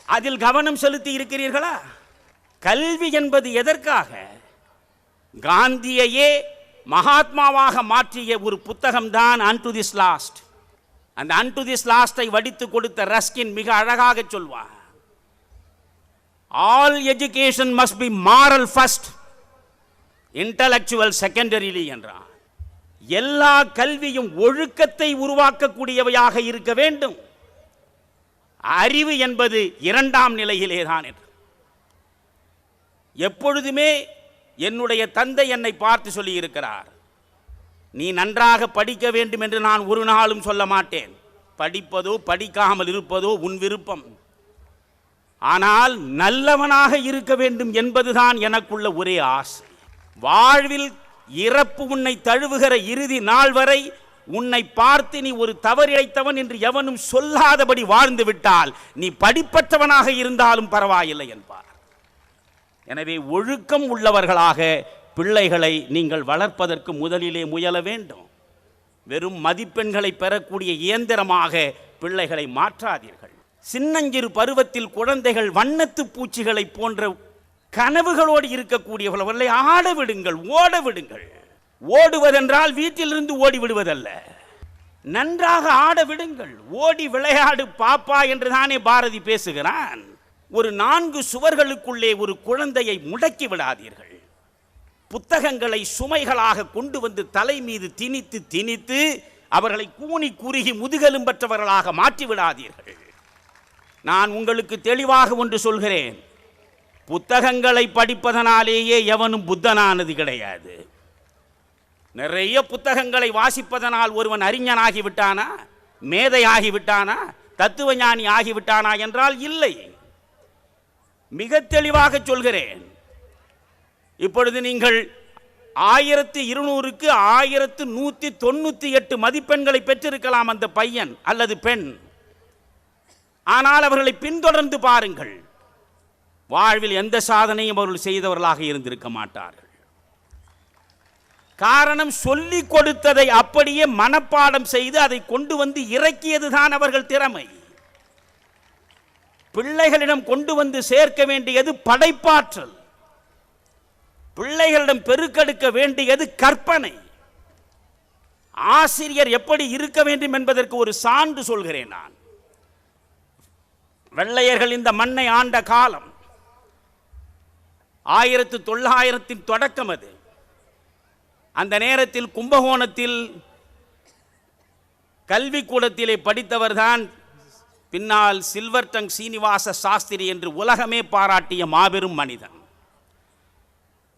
அதில் கவனம் செலுத்தி இருக்கிறீர்களா? கல்வி என்பது எதற்காக? காந்தியையே மகாத்மாவாக மாற்றிய ஒரு புத்தகம்தான் அன்டு திஸ் லாஸ்ட். அந்த அன்டு திஸ் லாஸ்டை வடித்து கொடுத்த ரஸ்கின் மிக அழகாக சொல்வார், all education must be moral first, intellectual secondarily என்றார். எல்லா கல்வியும் ஒழுக்கத்தை உருவாக்கக்கூடியவையாக இருக்க வேண்டும், அறிவு என்பது 2ஆம் நிலையிலே தான் என்று. எப்பொழுதுமே என்னுடைய தந்தை என்னை பார்த்து சொல்லி இருக்கிறார், நீ நன்றாக படிக்க வேண்டும் என்று நான் ஒரு நாளும் சொல்ல மாட்டேன். படிப்பதோ படிக்காமல் இருப்பதோ உன் விருப்பம், ஆனால் நல்லவனாக இருக்க வேண்டும் என்பதுதான் எனக்குள்ள ஒரே ஆசை. வாழ்வில் இறப்பு உன்னை தழுவுகிற இறுதி நாள் வரை உன்னை பார்த்து நீ ஒரு தவறிழைத்தவன் என்று எவனும் சொல்லாதபடி வாழ்ந்து விட்டால் நீ படிப்பற்றவனாக இருந்தாலும் பரவாயில்லை என்பார். எனவே ஒழுக்கம் உள்ளவர்களாக பிள்ளைகளை நீங்கள் வளர்ப்பதற்கு முதலிலே முயல வேண்டும். வெறும் மதிப்பெண்களை பெறக்கூடிய இயந்திரமாக பிள்ளைகளை மாற்றாதீர்கள். சின்னஞ்சிறு பருவத்தில் குழந்தைகள் வண்ணத்து பூச்சிகளை போன்ற கனவுகளோடு இருக்கக்கூடியவர்களை ஆட விடுங்கள், ஓட விடுங்கள். ஓடுவதென்றால் வீட்டிலிருந்து ஓடி விடுவதல்ல, நன்றாக ஆட விடுங்கள். ஓடி விளையாடு பாப்பா என்று தானே பாரதி பேசுகிறான். ஒரு 4 சுவர்களுக்குள்ளே ஒரு குழந்தையை முடக்கி விடாதீர்கள். புத்தகங்களை சுமைகளாக கொண்டு வந்து தலை மீது திணித்து திணித்து அவர்களை கூனி குறுகி முதுகெலும்பற்றவர்களாக மாற்றி விடாதீர்கள். நான் உங்களுக்கு தெளிவாக ஒன்று சொல்கிறேன், புத்தகங்களை படிப்பதனாலேயே எவனும் புத்தனானது கிடையாது. நிறைய புத்தகங்களை வாசிப்பதனால் ஒருவன் அறிஞனாகிவிட்டானா, மேதையாகிவிட்டானா, தத்துவ ஞானி ஆகிவிட்டானா என்றால் இல்லை. மிக தெளிவாக சொல்கிறேன், இப்பொழுது நீங்கள் 1200க்கு 1198 மதிப்பெண்களை பெற்றிருக்கலாம் அந்த பையன் அல்லது பெண். ஆனால் அவர்களை பின்தொடர்ந்து பாருங்கள், வாழ்வில் எந்த சாதனையும் அவர்கள் செய்தவர்களாக இருந்திருக்க மாட்டார்கள். காரணம், சொல்லிக் கொடுத்ததை அப்படியே மனப்பாடம் செய்து அதை கொண்டு வந்து இறக்கியதுதான் அவர்கள் திறமை. பிள்ளைகளிடம் கொண்டு வந்து சேர்க்க வேண்டியது படைப்பாற்றல், பிள்ளைகளிடம் பெருக்கெடுக்க வேண்டியது கற்பனை. ஆசிரியர் எப்படி இருக்க வேண்டும் என்பதற்கு ஒரு சான்று சொல்கிறேன் நான். வெள்ளையர்கள் இந்த மண்ணை ஆண்ட காலம் 1900 தொடக்கம். அது அந்த நேரத்தில் கும்பகோணத்தில் கல்விக்கூடத்திலே படித்தவர்தான் பின்னால் சில்வர் டங் சீனிவாச சாஸ்திரி என்று உலகமே பாராட்டிய மாபெரும் மனிதன்.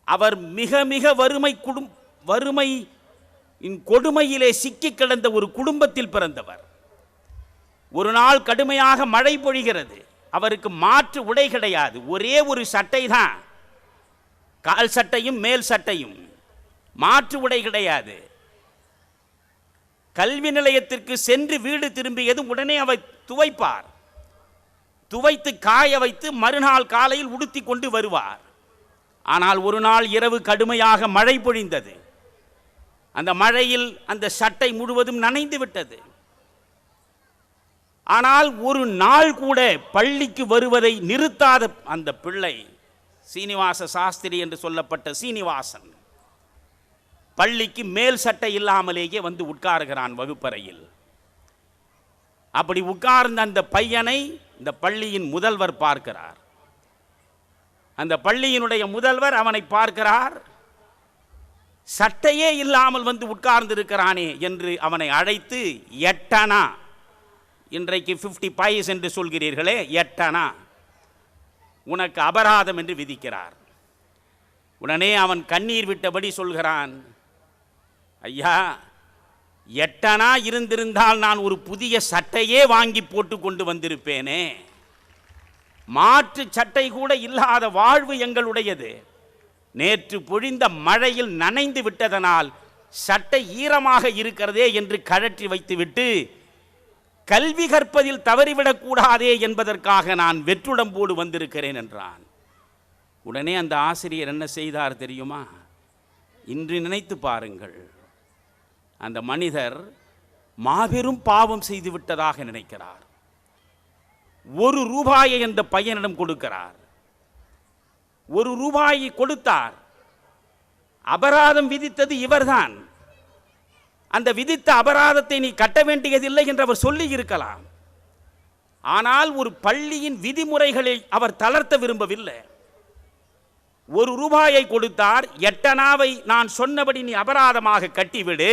அவர் மிக மிக வறுமையின் கொடுமையிலே சிக்கி கிடந்த ஒரு குடும்பத்தில் பிறந்தவர். ஒரு நாள் கடுமையாக மழை பொழிகிறது, அவருக்கு மாற்று உடை கிடையாது, ஒரே ஒரு சட்டை தான், கால் சட்டையும் மேல் சட்டையும், மாற்று உடை கிடையாது. கல்வி நிலையத்திற்கு சென்று வீடு திரும்பியதும் உடனே அவர் துவைப்பார், துவைத்து காய வைத்து மறுநாள் காலையில் உடுத்தி கொண்டு வருவார். ஆனால் ஒரு நாள் இரவு கடுமையாக மழை பொழிந்தது. அந்த மழையில் அந்த சட்டை முழுவதும் நனைந்து விட்டது. ஆனால் ஒரு நாள் கூட பள்ளிக்கு வருவதை நிறுத்தாத அந்த பிள்ளை, சீனிவாச சாஸ்திரி என்று சொல்லப்பட்ட சீனிவாசன், பள்ளிக்கு மேல் சட்டை இல்லாமலேயே வந்து உட்காருகிறான் வகுப்பறையில். அப்படி உட்கார்ந்த அந்த பையனை இந்த பள்ளியின் முதல்வர் பார்க்கிறார். அந்த பள்ளியினுடைய முதல்வர் அவனை பார்க்கிறார். சட்டையே இல்லாமல் வந்து உட்கார்ந்து இருக்கிறானே என்று அவனை அழைத்து, எட்டனா, இன்றைக்கு 50 பைஸ் என்று சொல்கிறீர்களே, எட்டனா உனக்கு அபராதம் என்று விதிக்கிறார். உடனே அவன் கண்ணீர் விட்டபடி சொல்கிறான், ஐயா, எட்டனா இருந்திருந்தால் நான் ஒரு புதிய சட்டையே வாங்கி போட்டு கொண்டு வந்திருப்பேனே. மாற்று சட்டை கூட இல்லாத வாழ்வு எங்களுடையது. நேற்று பொழிந்த மழையில் நனைந்து விட்டதனால் சட்டை ஈரமாக இருக்கிறதே என்று கழற்றி வைத்துவிட்டு கல்வி கற்பதில் தவறிவிடக்கூடாதே என்பதற்காக நான் வெற்றுடம்போடு வந்திருக்கிறேன் என்றான். உடனே அந்த ஆசிரியர் என்ன செய்தார் தெரியுமா? இன்று நினைத்து பாருங்கள், அந்த மனிதர் மாபெரும் பாவம் செய்து விட்டதாக நினைக்கிறார். 1 ரூபாயை அந்த பையனிடம் கொடுக்கிறார். 1 ரூபாயை கொடுத்தார். அபராதம் விதித்தது இவர்தான். அந்த விதித்த அபராதத்தை நீ கட்ட வேண்டியதில்லை என்று அவர் சொல்லி இருக்கலாம். ஆனால் ஒரு பள்ளியின் விதிமுறைகளை அவர் தளர்த்த விரும்பவில்லை. 1 ரூபாயை கொடுத்தார். 8 அணாவை நான் சொன்னபடி நீ அபராதமாக கட்டிவிடு,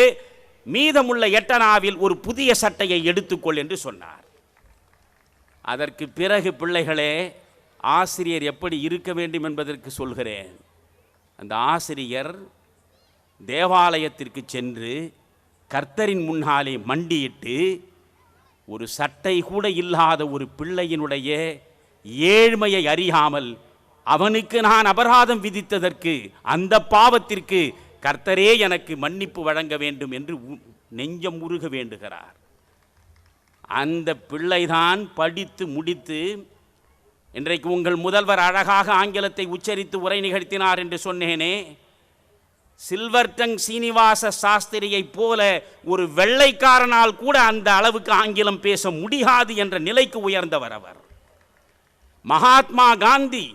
மீதமுள்ள 8 அணாவில் ஒரு புதிய சட்டையை எடுத்துக்கொள் என்று சொன்னார். அதற்கு பிறகு பிள்ளைகளே, ஆசிரியர் எப்படி இருக்க வேண்டும் என்பதற்கு சொல்கிறேன். அந்த ஆசிரியர் தேவாலயத்திற்கு சென்று கர்த்தரின் முன்னாலே மண்டியிட்டு, ஒரு சட்டை கூட இல்லாத ஒரு பிள்ளையினுடைய ஏழ்மையை அறியாமல் அவனுக்கு நான் அபராதம் விதித்ததற்கு, அந்த பாவத்திற்கு கர்த்தரே எனக்கு மன்னிப்பு வழங்க வேண்டும் என்று நெஞ்சம் உருக வேண்டுகிறார். அந்த பிள்ளைதான் படித்து முடித்து, இன்றைக்கு உங்கள் முதல்வர் அழகாக ஆங்கிலத்தை உச்சரித்து உரை நிகழ்த்தினார் என்று சொன்னேனே, சில்வர்டங் சீனிவாச சாஸ்திரியை போல ஒரு வெள்ளைக்காரனால் கூட அந்த அளவுக்கு ஆங்கிலம் பேச முடியாது என்ற நிலைக்கு உயர்ந்தவர் அவர். மகாத்மா காந்தி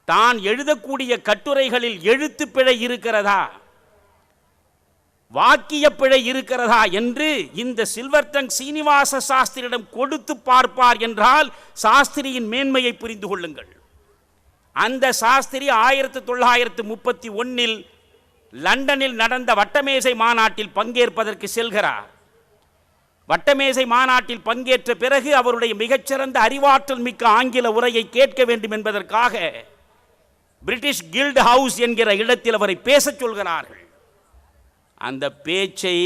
தான் எழுதக்கூடிய கட்டுரைகளில் எழுத்து பிழை இருக்கிறதா, வாக்கிய பிழை இருக்கிறதா என்று இந்த சில்வர்டங் சீனிவாச சாஸ்திரியிடம் கொடுத்து பார்ப்பார் என்றால் சாஸ்திரியின் மேன்மையை புரிந்து கொள்ளுங்கள். அந்த சாஸ்திரி 1931 லண்டனில் நடந்த வட்டமேசை மாநாட்டில் பங்கேற்பதற்கு செல்கிறார். வட்டமேசை மாநாட்டில் பங்கேற்ற பிறகு அவருடைய மிகச்சிறந்த அறிவாற்றல் மிக்க ஆங்கில உரையை கேட்க வேண்டும் என்பதற்காக பிரிட்டிஷ் கில்ட் ஹவுஸ் என்கிற இடத்தில் அவரை பேசச் சொல்கிறார்கள். அந்த பேச்சை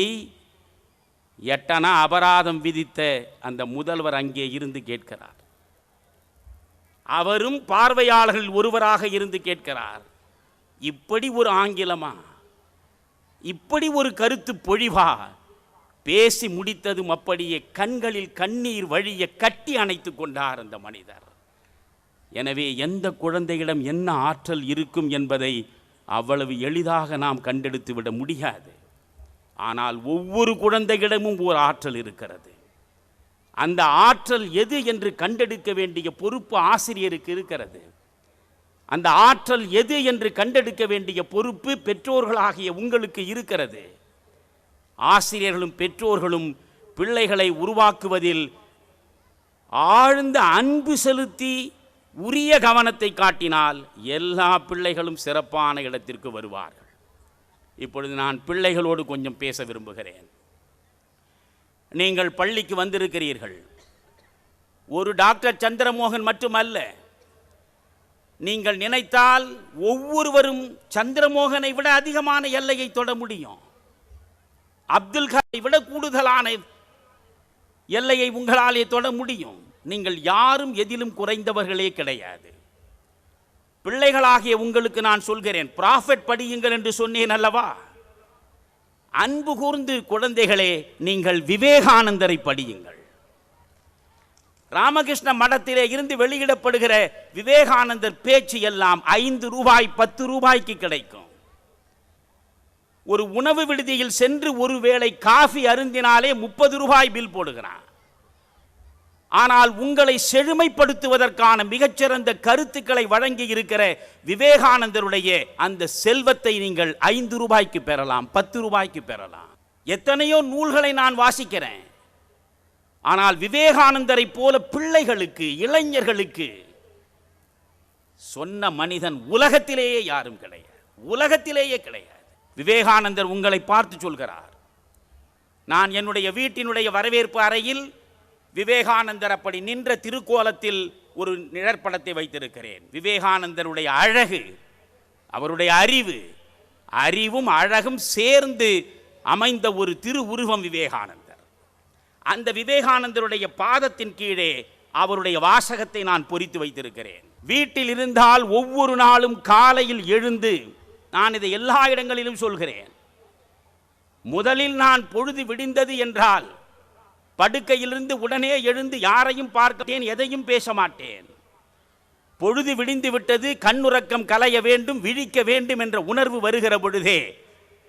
8 அணா அபராதம் விதித்த அந்த முதல்வர் அங்கே இருந்து கேட்கிறார். அவரும் பார்வையாளர்கள் ஒருவராக இருந்து கேட்கிறார். இப்படி ஒரு ஆங்கிலமா, இப்படி ஒரு கருத்து பொழிவா? பேசி முடித்ததும் அப்படியே கண்களில் கண்ணீர் வழிய கட்டி அணைத்து கொண்டார் அந்த மனிதர். எனவே எந்த குழந்தையிடம் என்ன ஆற்றல் இருக்கும் என்பதை அவ்வளவு எளிதாக நாம் கண்டெடுத்து விட முடியாது. ஆனால் ஒவ்வொரு குழந்தையிடமும் ஒரு ஆற்றல் இருக்கிறது. அந்த ஆற்றல் எது என்று கண்டெடுக்க வேண்டிய பொறுப்பு ஆசிரியருக்கு இருக்கிறது. அந்த ஆற்றல் எது என்று கண்டெடுக்க வேண்டிய பொறுப்பு பெற்றோர்களாகிய உங்களுக்கு இருக்கிறது. ஆசிரியர்களும் பெற்றோர்களும் பிள்ளைகளை உருவாக்குவதில் ஆழ்ந்த அன்பு செலுத்தி உரிய கவனத்தை காட்டினால் எல்லா பிள்ளைகளும் சிறப்பான இடத்திற்கு வருவார்கள். இப்பொழுது நான் பிள்ளைகளோடு கொஞ்சம் பேச விரும்புகிறேன். நீங்கள் பள்ளிக்கு வந்திருக்கிறீர்கள். ஒரு டாக்டர் சந்திரமோகன் மட்டுமல்ல, நீங்கள் நினைத்தால் ஒவ்வொருவரும் சந்திரமோகனை விட அதிகமான எல்லையை தொட முடியும். அப்துல் கலாமை விட கூடுதலான எல்லையை உங்களாலே தொட முடியும். நீங்கள் யாரும் எதிலும் குறைந்தவர்களே கிடையாது. பிள்ளைகளாகிய உங்களுக்கு நான் சொல்கிறேன், ப்ராஃபெட் படியுங்கள் என்று சொன்னேன் அல்லவா? அன்பு கூர்ந்து குழந்தைகளே, நீங்கள் விவேகானந்தரை படியுங்கள். ராமகிருஷ்ண மடத்திலே இருந்து வெளியிடப்படுகிற விவேகானந்தர் பேச்சு எல்லாம் 5 ரூபாய் 10 ரூபாய்க்கு கிடைக்கும். ஒரு உணவு விடுதியில் சென்று ஒருவேளை காஃபி அருந்தினாலே 30 ரூபாய் பில் போடுகிறான். ஆனால் உங்களை செழுமைப்படுத்துவதற்கான மிகச்சிறந்த கருத்துக்களை வழங்கி இருக்கிற விவேகானந்தருடைய அந்த செல்வத்தை நீங்கள் 5 ரூபாய்க்கு பெறலாம், 10 ரூபாய்க்கு பெறலாம். எத்தனையோ நூல்களை நான் வாசிக்கிறேன். ஆனால் விவேகானந்தரை போல பிள்ளைகளுக்கு, இளைஞர்களுக்கு சொன்ன மனிதன் உலகத்திலேயே யாரும் கிடையாது, உலகத்திலேயே கிடையாது. விவேகானந்தர் உங்களை பார்த்து சொல்கிறார். நான் என்னுடைய வீட்டினுடைய வரவேற்பு அறையில் விவேகானந்தர் அப்படி நின்ற திருக்கோலத்தில் ஒரு நிழற்படத்தை வைத்திருக்கிறேன். விவேகானந்தருடைய அழகு, அவருடைய அறிவும் அழகும் சேர்ந்து அமைந்த ஒரு திரு உருவம் விவேகானந்தர். அந்த விவேகானந்தருடைய பாதத்தின் கீழே அவருடைய வாசகத்தை நான் பொறித்து வைத்திருக்கிறேன். வீட்டில் இருந்தால் ஒவ்வொரு நாளும் காலையில் எழுந்து, நான் இதை எல்லா இடங்களிலும் சொல்கிறேன், முதலில் நான் பொழுது விடிந்தது என்றால் படுக்கையிலிருந்து உடனே எழுந்து யாரையும் பார்க்கேன், எதையும் பேச மாட்டேன். பொழுது விடிந்து விட்டது, கண்ணுறக்கம் கலைய வேண்டும், விழிக்க வேண்டும் என்ற உணர்வு வருகிற பொழுதே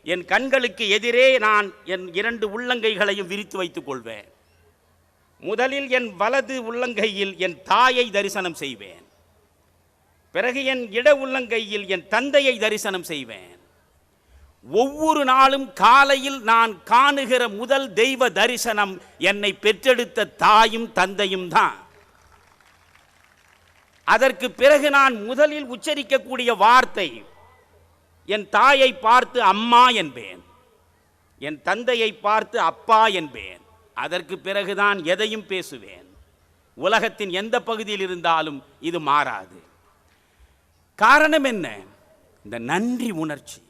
என் கண்களுக்கு எதிரே நான் என் 2 உள்ளங்கைகளையும் விரித்து வைத்துக் கொள்வேன். முதலில் என் வலது உள்ளங்கையில் என் தாயை தரிசனம் செய்வேன். பிறகு என் இட உள்ளங்கையில் என் தந்தையை தரிசனம் செய்வேன். ஒவ்வொரு நாளும் காலையில் நான் காணுகிற முதல் தெய்வ தரிசனம் என்னை பெற்றெடுத்த தாயும் தந்தையும் தான். அதற்கு பிறகு நான் முதலில் உச்சரிக்கக்கூடிய வார்த்தை, என் தாயை பார்த்து அம்மா என்பேன், என் தந்தையை பார்த்து அப்பா என்பேன். அதற்கு பிறகுதான் எதையும் பேசுவேன். உலகத்தின் எந்த பகுதியில் இருந்தாலும் இது மாறாது. காரணம் என்ன? இந்த நன்றி உணர்ச்சி.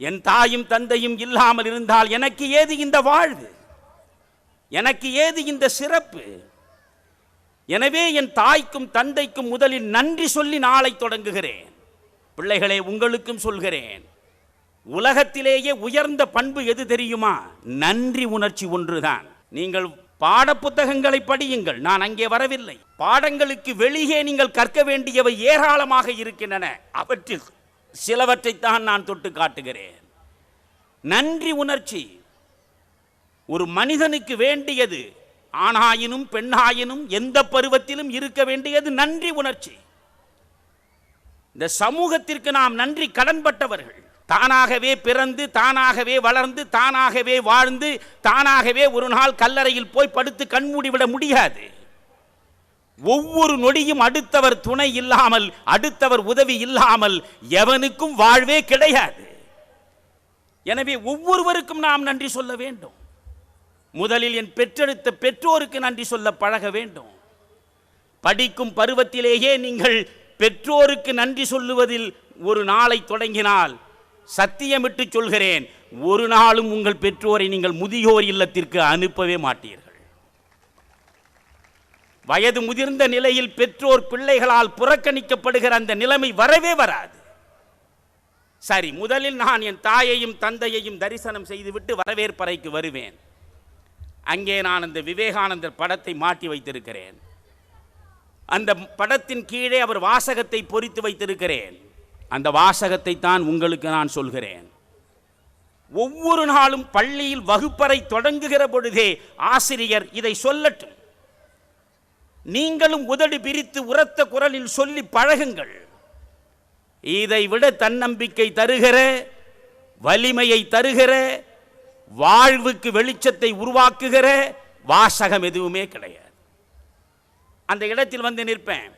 என் தாயும் தந்தையும் இல்லாமல் இருந்தால் எனக்கு ஏது இந்த வாழ்வு, எனக்கு ஏது இந்த சிறப்பு? எனவே என் தாய்க்கும் தந்தைக்கும் முதலில் நன்றி சொல்லி நாளை தொடங்குகிறேன். பிள்ளைகளே, உங்களுக்கும் சொல்கிறேன், உலகத்திலேயே உயர்ந்த பண்பு எது தெரியுமா? நன்றி உணர்ச்சி ஒன்றுதான். நீங்கள் பாடப்புத்தகங்களை படியுங்கள், நான் அங்கே வரவில்லை. பாடங்களுக்கு வெளியே நீங்கள் கற்க வேண்டியவை ஏராளமாக இருக்கின்றன. அவற்றில் சிலவற்றைத்தான் நான் தொட்டு காட்டுகிறேன். நன்றி உணர்ச்சி ஒரு மனிதனுக்கு வேண்டியது. ஆணாயினும் பெண்ணாயினும் எந்த பருவத்திலும் இருக்க வேண்டியது நன்றி உணர்ச்சி. இந்த சமூகத்திற்கு நாம் நன்றி கடன்பட்டவர்கள். தானாகவே பிறந்து, தானாகவே வளர்ந்து, தானாகவே வாழ்ந்து, தானாகவே ஒரு நாள் கல்லறையில் போய் படுத்து கண்மூடிவிட முடியாது. ஒவ்வொரு நொடியும் அடுத்தவர் துணை இல்லாமல், அடுத்தவர் உதவி இல்லாமல் எவனுக்கும் வாழ்வே கிடையாது. எனவே ஒவ்வொருவருக்கும் நாம் நன்றி சொல்ல வேண்டும். முதலில் என் பெற்றெடுத்த பெற்றோருக்கு நன்றி சொல்ல பழக வேண்டும். படிக்கும் பருவத்திலேயே நீங்கள் பெற்றோருக்கு நன்றி சொல்லுவதில் ஒரு நாளை தொடங்கினால், சத்தியமிட்டு சொல்கிறேன், ஒரு நாளும் உங்கள் பெற்றோரை நீங்கள் முதியோர் இல்லத்திற்கு அனுப்பவே மாட்டீர்கள். வயது முதிர்ந்த நிலையில் பெற்றோர் பிள்ளைகளால் புறக்கணிக்கப்படுகிற அந்த நிலைமை வரவே வராது. சரி, முதலில் நான் என் தாயையும் தந்தையையும் தரிசனம் செய்துவிட்டு வரவேற்பறைக்கு வருவேன். அங்கே நான் அந்த விவேகானந்தர் படத்தை மாட்டி வைத்திருக்கிறேன். அந்த படத்தின் கீழே அவர் வாசகத்தை பொறித்து வைத்திருக்கிறேன். அந்த வாசகத்தை தான் உங்களுக்கு நான் சொல்கிறேன். ஒவ்வொரு நாளும் பள்ளியில் வகுப்பறை தொடங்குகிற பொழுதே ஆசிரியர் இதை சொல்லட்டும். நீங்களும் உதடு பிரித்து உரத்த குரலில் சொல்லி பழகுங்கள். இதை விட தன்னம்பிக்கை தருகிற, வலிமையை தருகிற, வாழ்வுக்கு வெளிச்சத்தை உருவாக்குகிற வாசகம் எதுவுமே கிடையாது. அந்த இடத்தில் வந்து நிற்பேன்.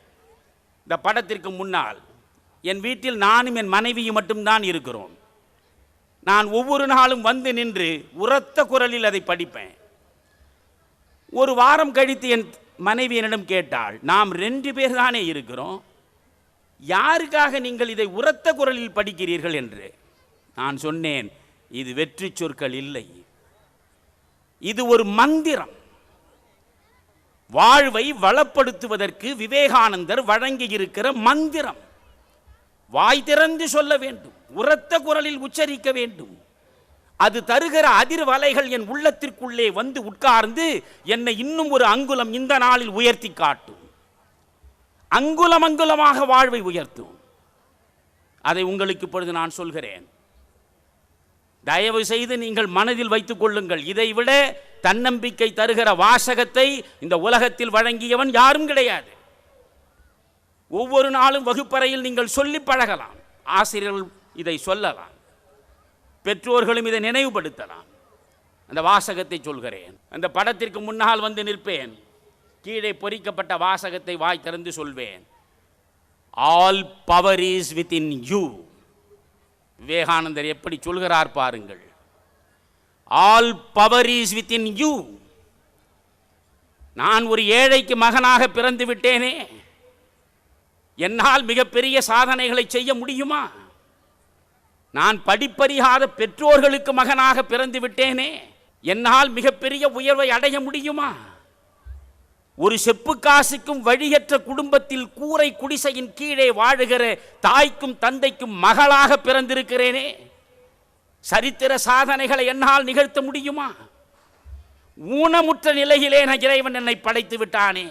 இந்த படத்திற்கு முன்னால் என் வீட்டில் நானும் என் மனைவியும் மட்டும்தான் இருக்கிறோம். நான் ஒவ்வொரு நாளும் வந்து நின்று உரத்த குரலில் அதை படிப்பேன். ஒரு வாரம் கழித்து என் மனைவி என்னிடம் கேட்டாள், நாம் 2 பேர் தானே இருக்கிறோம், யாருக்காக நீங்கள் இதை உரத்த குரலில் படிக்கிறீர்கள் என்று. நான் சொன்னேன், இது வெற்றி சொற்கள் இல்லை, இது ஒரு மந்திரம். வாழ்வை வளப்படுத்துவதற்கு விவேகானந்தர் வழங்கியிருக்கிற மந்திரம். வாய் திறந்து சொல்ல வேண்டும், உரத்த குரலில் உச்சரிக்க வேண்டும். அது தருகிற அதிர்வலைகள் என் உள்ளத்திற்குள்ளே வந்து உட்கார்ந்து என்னை இன்னும் ஒரு அங்குலம் இந்த நாளில் உயர்த்தி காட்டும். அங்குலம் அங்குலமாக வாழ்வை உயர்த்தும். அதை உங்களுக்கு இப்பொழுது நான் சொல்கிறேன். தயவு செய்து நீங்கள் மனதில் வைத்துக் கொள்ளுங்கள். இதைவிட தன்னம்பிக்கை தருகிற வாசகத்தை இந்த உலகத்தில் வழங்கியவன் யாரும் கிடையாது. ஒவ்வொரு நாளும் வகுப்பறையில் நீங்கள் சொல்லி பழகலாம். ஆசிரியர்கள் இதை சொல்லலாம், பெற்றோர்களும் இதை நினைவுபடுத்தலாம். அந்த வாசகத்தை சொல்கிறேன். அந்த படத்திற்கு முன்னால் வந்து நிற்பேன், கீழே பொறிக்கப்பட்ட வாசகத்தை வாய் திறந்து சொல்வேன். All power is within you. விவேகானந்தர் எப்படி சொல்கிறார் பாருங்கள். All power is within you. நான் ஒரு ஏழைக்கு மகனாக பிறந்து விட்டேனே, என்னால் மிகப்பெரிய சாதனைகளை செய்ய முடியுமா? நான் படிப்பறியாத பெற்றோர்களுக்கு மகனாக பிறந்து விட்டேனே, என்னால் மிகப்பெரிய உயர்வை அடைய முடியுமா? ஒரு செப்பு காசுக்கும் வழியற்ற குடும்பத்தில் கூரை குடிசையின் கீழே வாழுகிற தாய்க்கும் தந்தைக்கும் மகளாக பிறந்திருக்கிறேனே, சரித்திர சாதனைகளை என்னால் நிகழ்த்த முடியுமா? ஊனமுற்ற நிலையிலே இறைவன் என்னை படைத்து விட்டானே,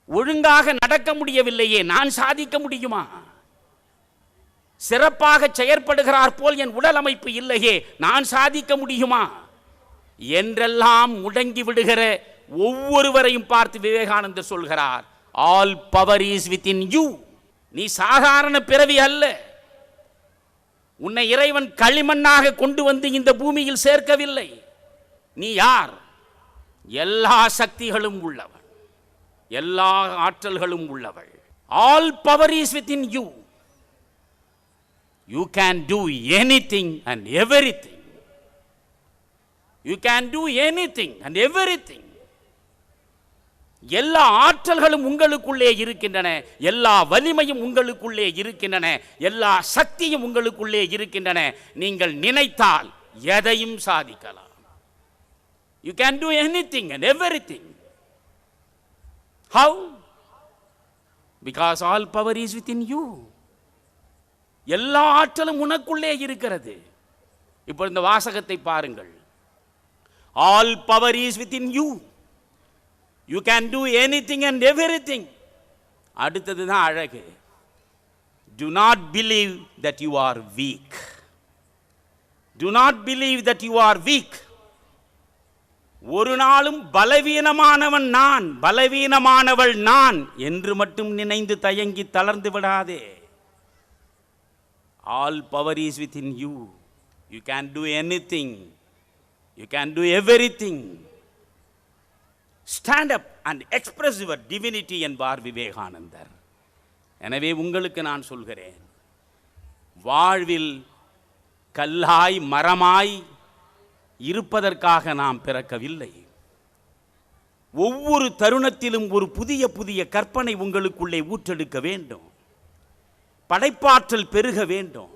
ஒழுங்காக நடக்க முடியவில்லையே, நான் சாதிக்க முடியுமா? சிறப்பாக செயற்படுகிறார் போல் என் உடல் அமைப்பு இல்லையே, நான் சாதிக்க முடியுமா? என்றெல்லாம் முடங்கி விடுகிற ஒவ்வொருவரையும் பார்த்து விவேகானந்தர் சொல்கிறார், all power is within you. நீ சாதாரண பிறவி அல்ல. உன்னை இறைவன் களிமண்ணாக கொண்டு வந்து இந்த பூமியில் சேர்க்கவில்லை. நீ யார்? எல்லா சக்திகளும் உள்ளவன், எல்லா ஆற்றல்களும் உள்ளவள். All power is within you. You can do anything and everything. You can do anything and everything. எல்லா ஆற்றல்களும் உங்களுக்குள்ளே இருக்கின்றன, எல்லா வலிமையும் உங்களுக்குள்ளே இருக்கின்றன, எல்லா சக்தியும் உங்களுக்குள்ளே இருக்கின்றன. நீங்கள் நினைத்தால் எதையும் சாதிக்கலாம். You can do anything and everything. How? Because all power is within you. எல்லா ஆற்றலும் உனக்குள்ளே இருக்கிறது. இப்போ இந்த வாசகத்தை பாருங்கள். All power is within you. You can do anything and everything. அடுத்தது தான் அழகு. Do not believe that you are weak. Do not believe that you are weak. ஒரு நாளும் பலவீனமானவன் நான், பலவீனமானவள் நான் என்று மட்டும் நினைந்து தயங்கி தளர்ந்து விடாதே. All power is within you. You can do anything. You can two everything. Stand up and express your divinity என்பார் விவேகானந்தர். எனவே உங்களுக்கு நான் சொல்கிறேன், வாழ்வில் கல்லாய் மரமாய் இருப்பதற்காக நாம் பிறக்கவில்லை. ஒவ்வொரு தருணத்திலும் ஒரு புதிய புதிய கற்பனை உங்களுக்குள்ளே ஊற்றெடுக்க வேண்டும். படைப்பாற்றல் பெருக வேண்டும்.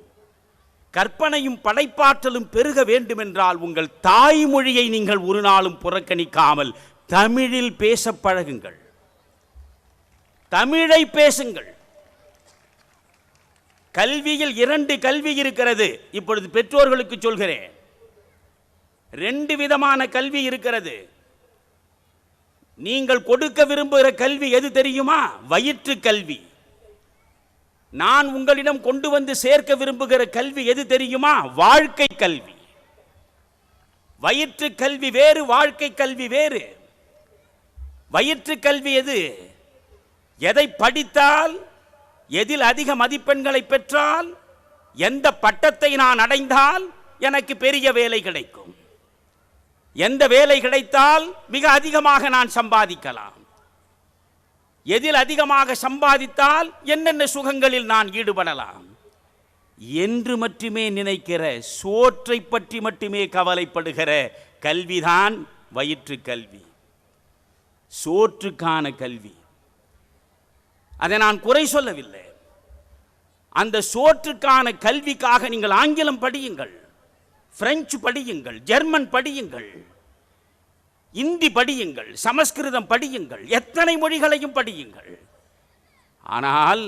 கற்பனையும் படைப்பாற்றலும் பெருக வேண்டும் என்றால் உங்கள் தாய்மொழியை நீங்கள் ஒரு நாளும் புறக்கணிக்காமல் தமிழில் பேச பழகுங்கள். தமிழை பேசுங்கள். கல்வியில் 2 கல்வி இருக்கிறது. இப்பொழுது பெற்றோர்களுக்கு சொல்கிறேன், 2 விதமான கல்வி இருக்கிறது. நீங்கள் கொடுக்க விரும்புகிற கல்வி எது தெரியுமா? வயிற்று கல்வி. நான் உங்களிடம் கொண்டு வந்து சேர்க்க விரும்புகிற கல்வி எது தெரியுமா? வாழ்க்கை கல்வி. வயிற்று கல்வி வேறு, வாழ்க்கை கல்வி வேறு. வயிற்று கல்வி எது? எதை படித்தால், எதில் அதிக மதிப்பெண்களை பெற்றால், எந்த பட்டத்தை நான் அடைந்தால் எனக்கு பெரிய வேலை கிடைக்கும், எந்த வேலை கிடைத்தால் மிக அதிகமாக நான் சம்பாதிக்கலாம், எதில் அதிகமாக சம்பாதித்தால் என்னென்ன சுகங்களில் நான் ஈடுபடலாம் என்று மட்டுமே நினைக்கிற, சோற்றை பற்றி மட்டுமே கவலைப்படுகிற கல்விதான் வயிற்று கல்வி, சோற்றுக்கான கல்வி. அதை நான் குறை சொல்லவில்லை. அந்த சோற்றுக்கான கல்விக்காக நீங்கள் ஆங்கிலம் படியுங்கள், பிரெஞ்சு படியுங்கள், ஜெர்மன் படியுங்கள், இந்தி படியுங்கள், சமஸ்கிருதம் படியுங்கள், எத்தனை மொழிகளையும் படியுங்கள். ஆனால்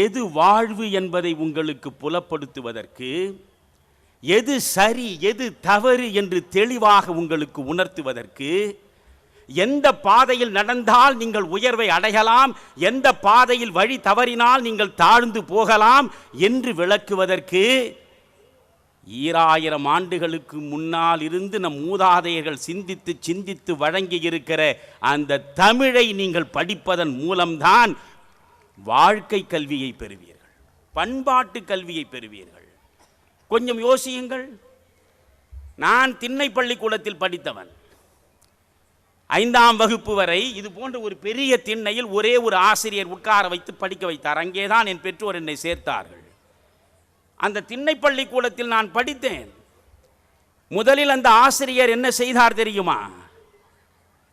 எது வாழ்வு என்பதை உங்களுக்கு புலப்படுத்துவதற்கு, எது சரி எது தவறு என்று தெளிவாக உங்களுக்கு உணர்த்துவதற்கு, எந்த பாதையில் நடந்தால் நீங்கள் உயர்வை அடையலாம், எந்த பாதையில் வழி தவறினால் நீங்கள் தாழ்ந்து போகலாம் என்று விளக்குவதற்கு 2000 ஆண்டுகளுக்கு முன்னால் இருந்து நம் மூதாதையர்கள் சிந்தித்து சிந்தித்து வழங்கி இருக்கிற அந்த தமிழை நீங்கள் படிப்பதன் மூலம்தான் வாழ்க்கை கல்வியை பெறுவீர்கள், பண்பாட்டு கல்வியை பெறுவீர்கள். கொஞ்சம் யோசியுங்கள். நான் திண்ணை பள்ளிக்கூடத்தில் படித்தவன். 5ஆம் வகுப்பு வரை இது போன்ற ஒரு பெரிய திண்ணையில் ஒரே ஒரு ஆசிரியர் உட்கார வைத்து படிக்க வைத்தார். அங்கேதான் என் பெற்றோர் என்னை சேர்த்தார்கள். அந்த திண்ணை பள்ளிக்கூடத்தில் நான் படித்தேன். முதலில் அந்த ஆசிரியர் என்ன செய்தார் தெரியுமா?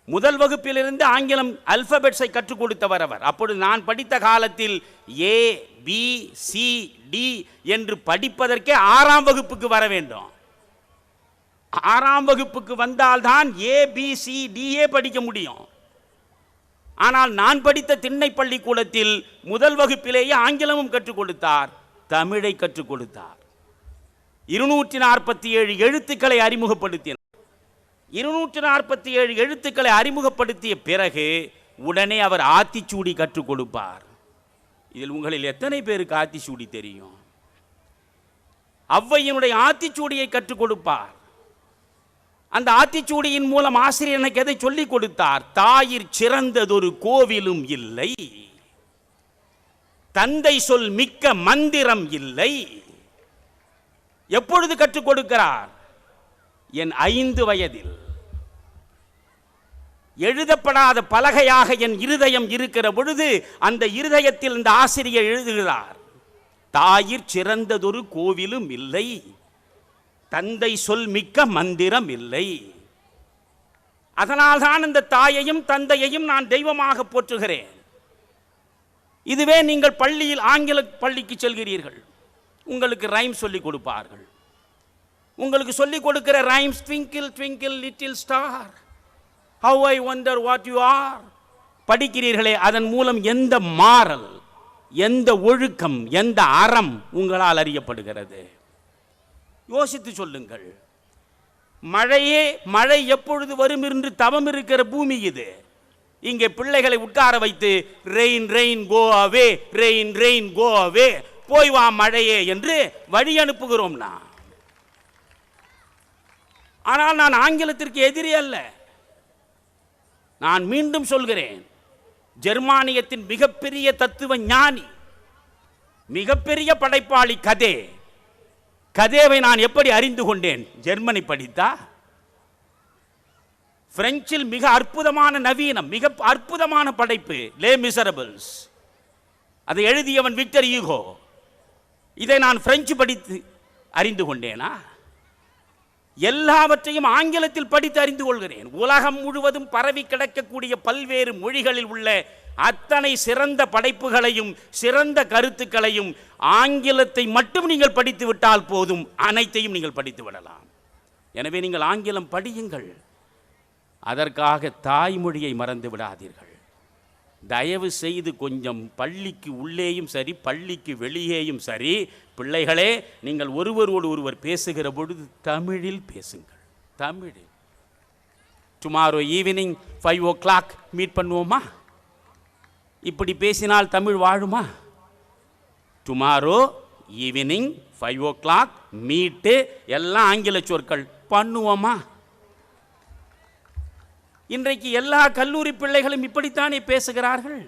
முதல் வகுப்பிலிருந்து ஆங்கிலம் அல்பபெட்ஸை கற்றுக் கொடுத்தவர் அவர். அப்பொழுது நான் படித்த காலத்தில் ஏ பி சி டி என்று படிப்பதற்கே 6ஆம் வகுப்புக்கு வர வேண்டும். 6ஆம் வகுப்புக்கு வந்தால்தான் ஏ பி சி டியே படிக்க முடியும். ஆனால் நான் படித்த திண்ணை பள்ளிக்கூடத்தில் முதல் வகுப்பிலேயே ஆங்கிலமும் கற்றுக் கொடுத்தார், தமிழை கற்றுக் கொடுத்தார். 247 எழுத்துக்களை அறிமுகப்படுத்தினார். 247 எழுத்துக்களை அறிமுகப்படுத்திய பிறகு உடனே அவர் ஆத்திச்சூடி கற்றுக் கொடுப்பார். இதில் உங்களில் எத்தனை பேருக்கு ஆத்திச்சூடி தெரியும்? ஔவையினுடைய ஆத்திச்சூடியை கற்றுக் கொடுப்பார். அந்த ஆத்திச்சூடியின் மூலம் ஆசிரியர் எனக்கு எதை சொல்லிக் கொடுத்தார்? தாயிற் சிறந்ததொரு கோவிலும் இல்லை, தந்தை சொல் மிக்க மந்திரம் இல்லை. எப்பொழுது கற்றுக் கொடுக்கிறார்? என் 5 வயதில். எழுதப்படாத பலகையாக என் இருதயம் இருக்கிற பொழுது அந்த இருதயத்தில் இந்த ஆசிரியர் எழுதுகிறார், தாயிற் சிறந்ததொரு கோவிலும் இல்லை, தந்தை சொல் மிக்க மந்திரம் இல்லை. அதனால்தான் இந்த தாயையும் தந்தையையும் நான் தெய்வமாக போற்றுகிறேன். இதுவே நீங்கள் பள்ளியில் ஆங்கில பள்ளிக்கு செல்கிறீர்கள், உங்களுக்கு ரைம் சொல்லிக் கொடுப்பார்கள். உங்களுக்கு சொல்லிக் கொடுக்கிற rhymes twinkle twinkle little star, how I wonder what you are படிக்கிறீர்களே, அதன் மூலம் எந்த மாறல், எந்த ஒழுக்கம், எந்த அறம் உங்களால் அறியப்படுகிறது? யோசித்து சொல்லுங்கள். மழை எப்பொழுது வரும் என்று தவம் இருக்கிற பூமி இது. இங்கே பிள்ளைகளை உட்கார வைத்து ரெயின் ரெயின் கோ அவே, ரெயின் ரெயின் கோ அவே, போய் வா மழையே என்று வழி அனுப்புகிறோம். ஆனால் நான் ஆங்கிலத்திற்கு எதிரி அல்ல. நான் மீண்டும் சொல்கிறேன், ஜெர்மானியத்தின் மிகப்பெரிய தத்துவ ஞானி, மிகப்பெரிய படைப்பாளி கதேவை நான் எப்படி அறிந்து கொண்டேன்? ஜெர்மனி படித்தா. பிரெஞ்சில் மிக அற்புதமான நவீனம், மிக அற்புதமான படைப்பு லே மிசரபிள்ஸ், அதை எழுதியவன் விக்டர் ஈகோ. இதை நான் பிரெஞ்சு படித்து அறிந்து கொண்டேனா? எல்லாவற்றையும் ஆங்கிலத்தில் படித்து அறிந்து கொள்கிறேன். உலகம் முழுவதும் பரவி கிடக்கக்கூடிய பல்வேறு மொழிகளில் உள்ள அத்தனை சிறந்த படைப்புகளையும் சிறந்த கருத்துக்களையும் ஆங்கிலத்தை மட்டும் நீங்கள் படித்து விட்டால் போதும், அனைத்தையும் நீங்கள் படித்து விடலாம். எனவே நீங்கள் ஆங்கிலம் படியுங்கள். அதற்காக தாய்மொழியை மறந்து விடாதீர்கள். தயவு செய்து கொஞ்சம் பள்ளிக்கு உள்ளேயும் சரி பள்ளிக்கு வெளியேயும் சரி, பிள்ளைகளே, நீங்கள் ஒருவரோடு ஒருவர் பேசுகிற பொழுது தமிழில் பேசுங்கள். தமிழில். டுமாரோ ஈவினிங் 5 o'clock மீட் பண்ணுவோமா? இப்படி பேசினால் தமிழ் வாழுமா? டுமாரோ ஈவினிங் 5 o'clock மீட்டு, எல்லாம் ஆங்கில சொற்கள், பண்ணுவோமா? இன்றைக்கு எல்லா கல்லூரி பிள்ளைகளும் இப்படித்தானே பேசுகிறார்கள்.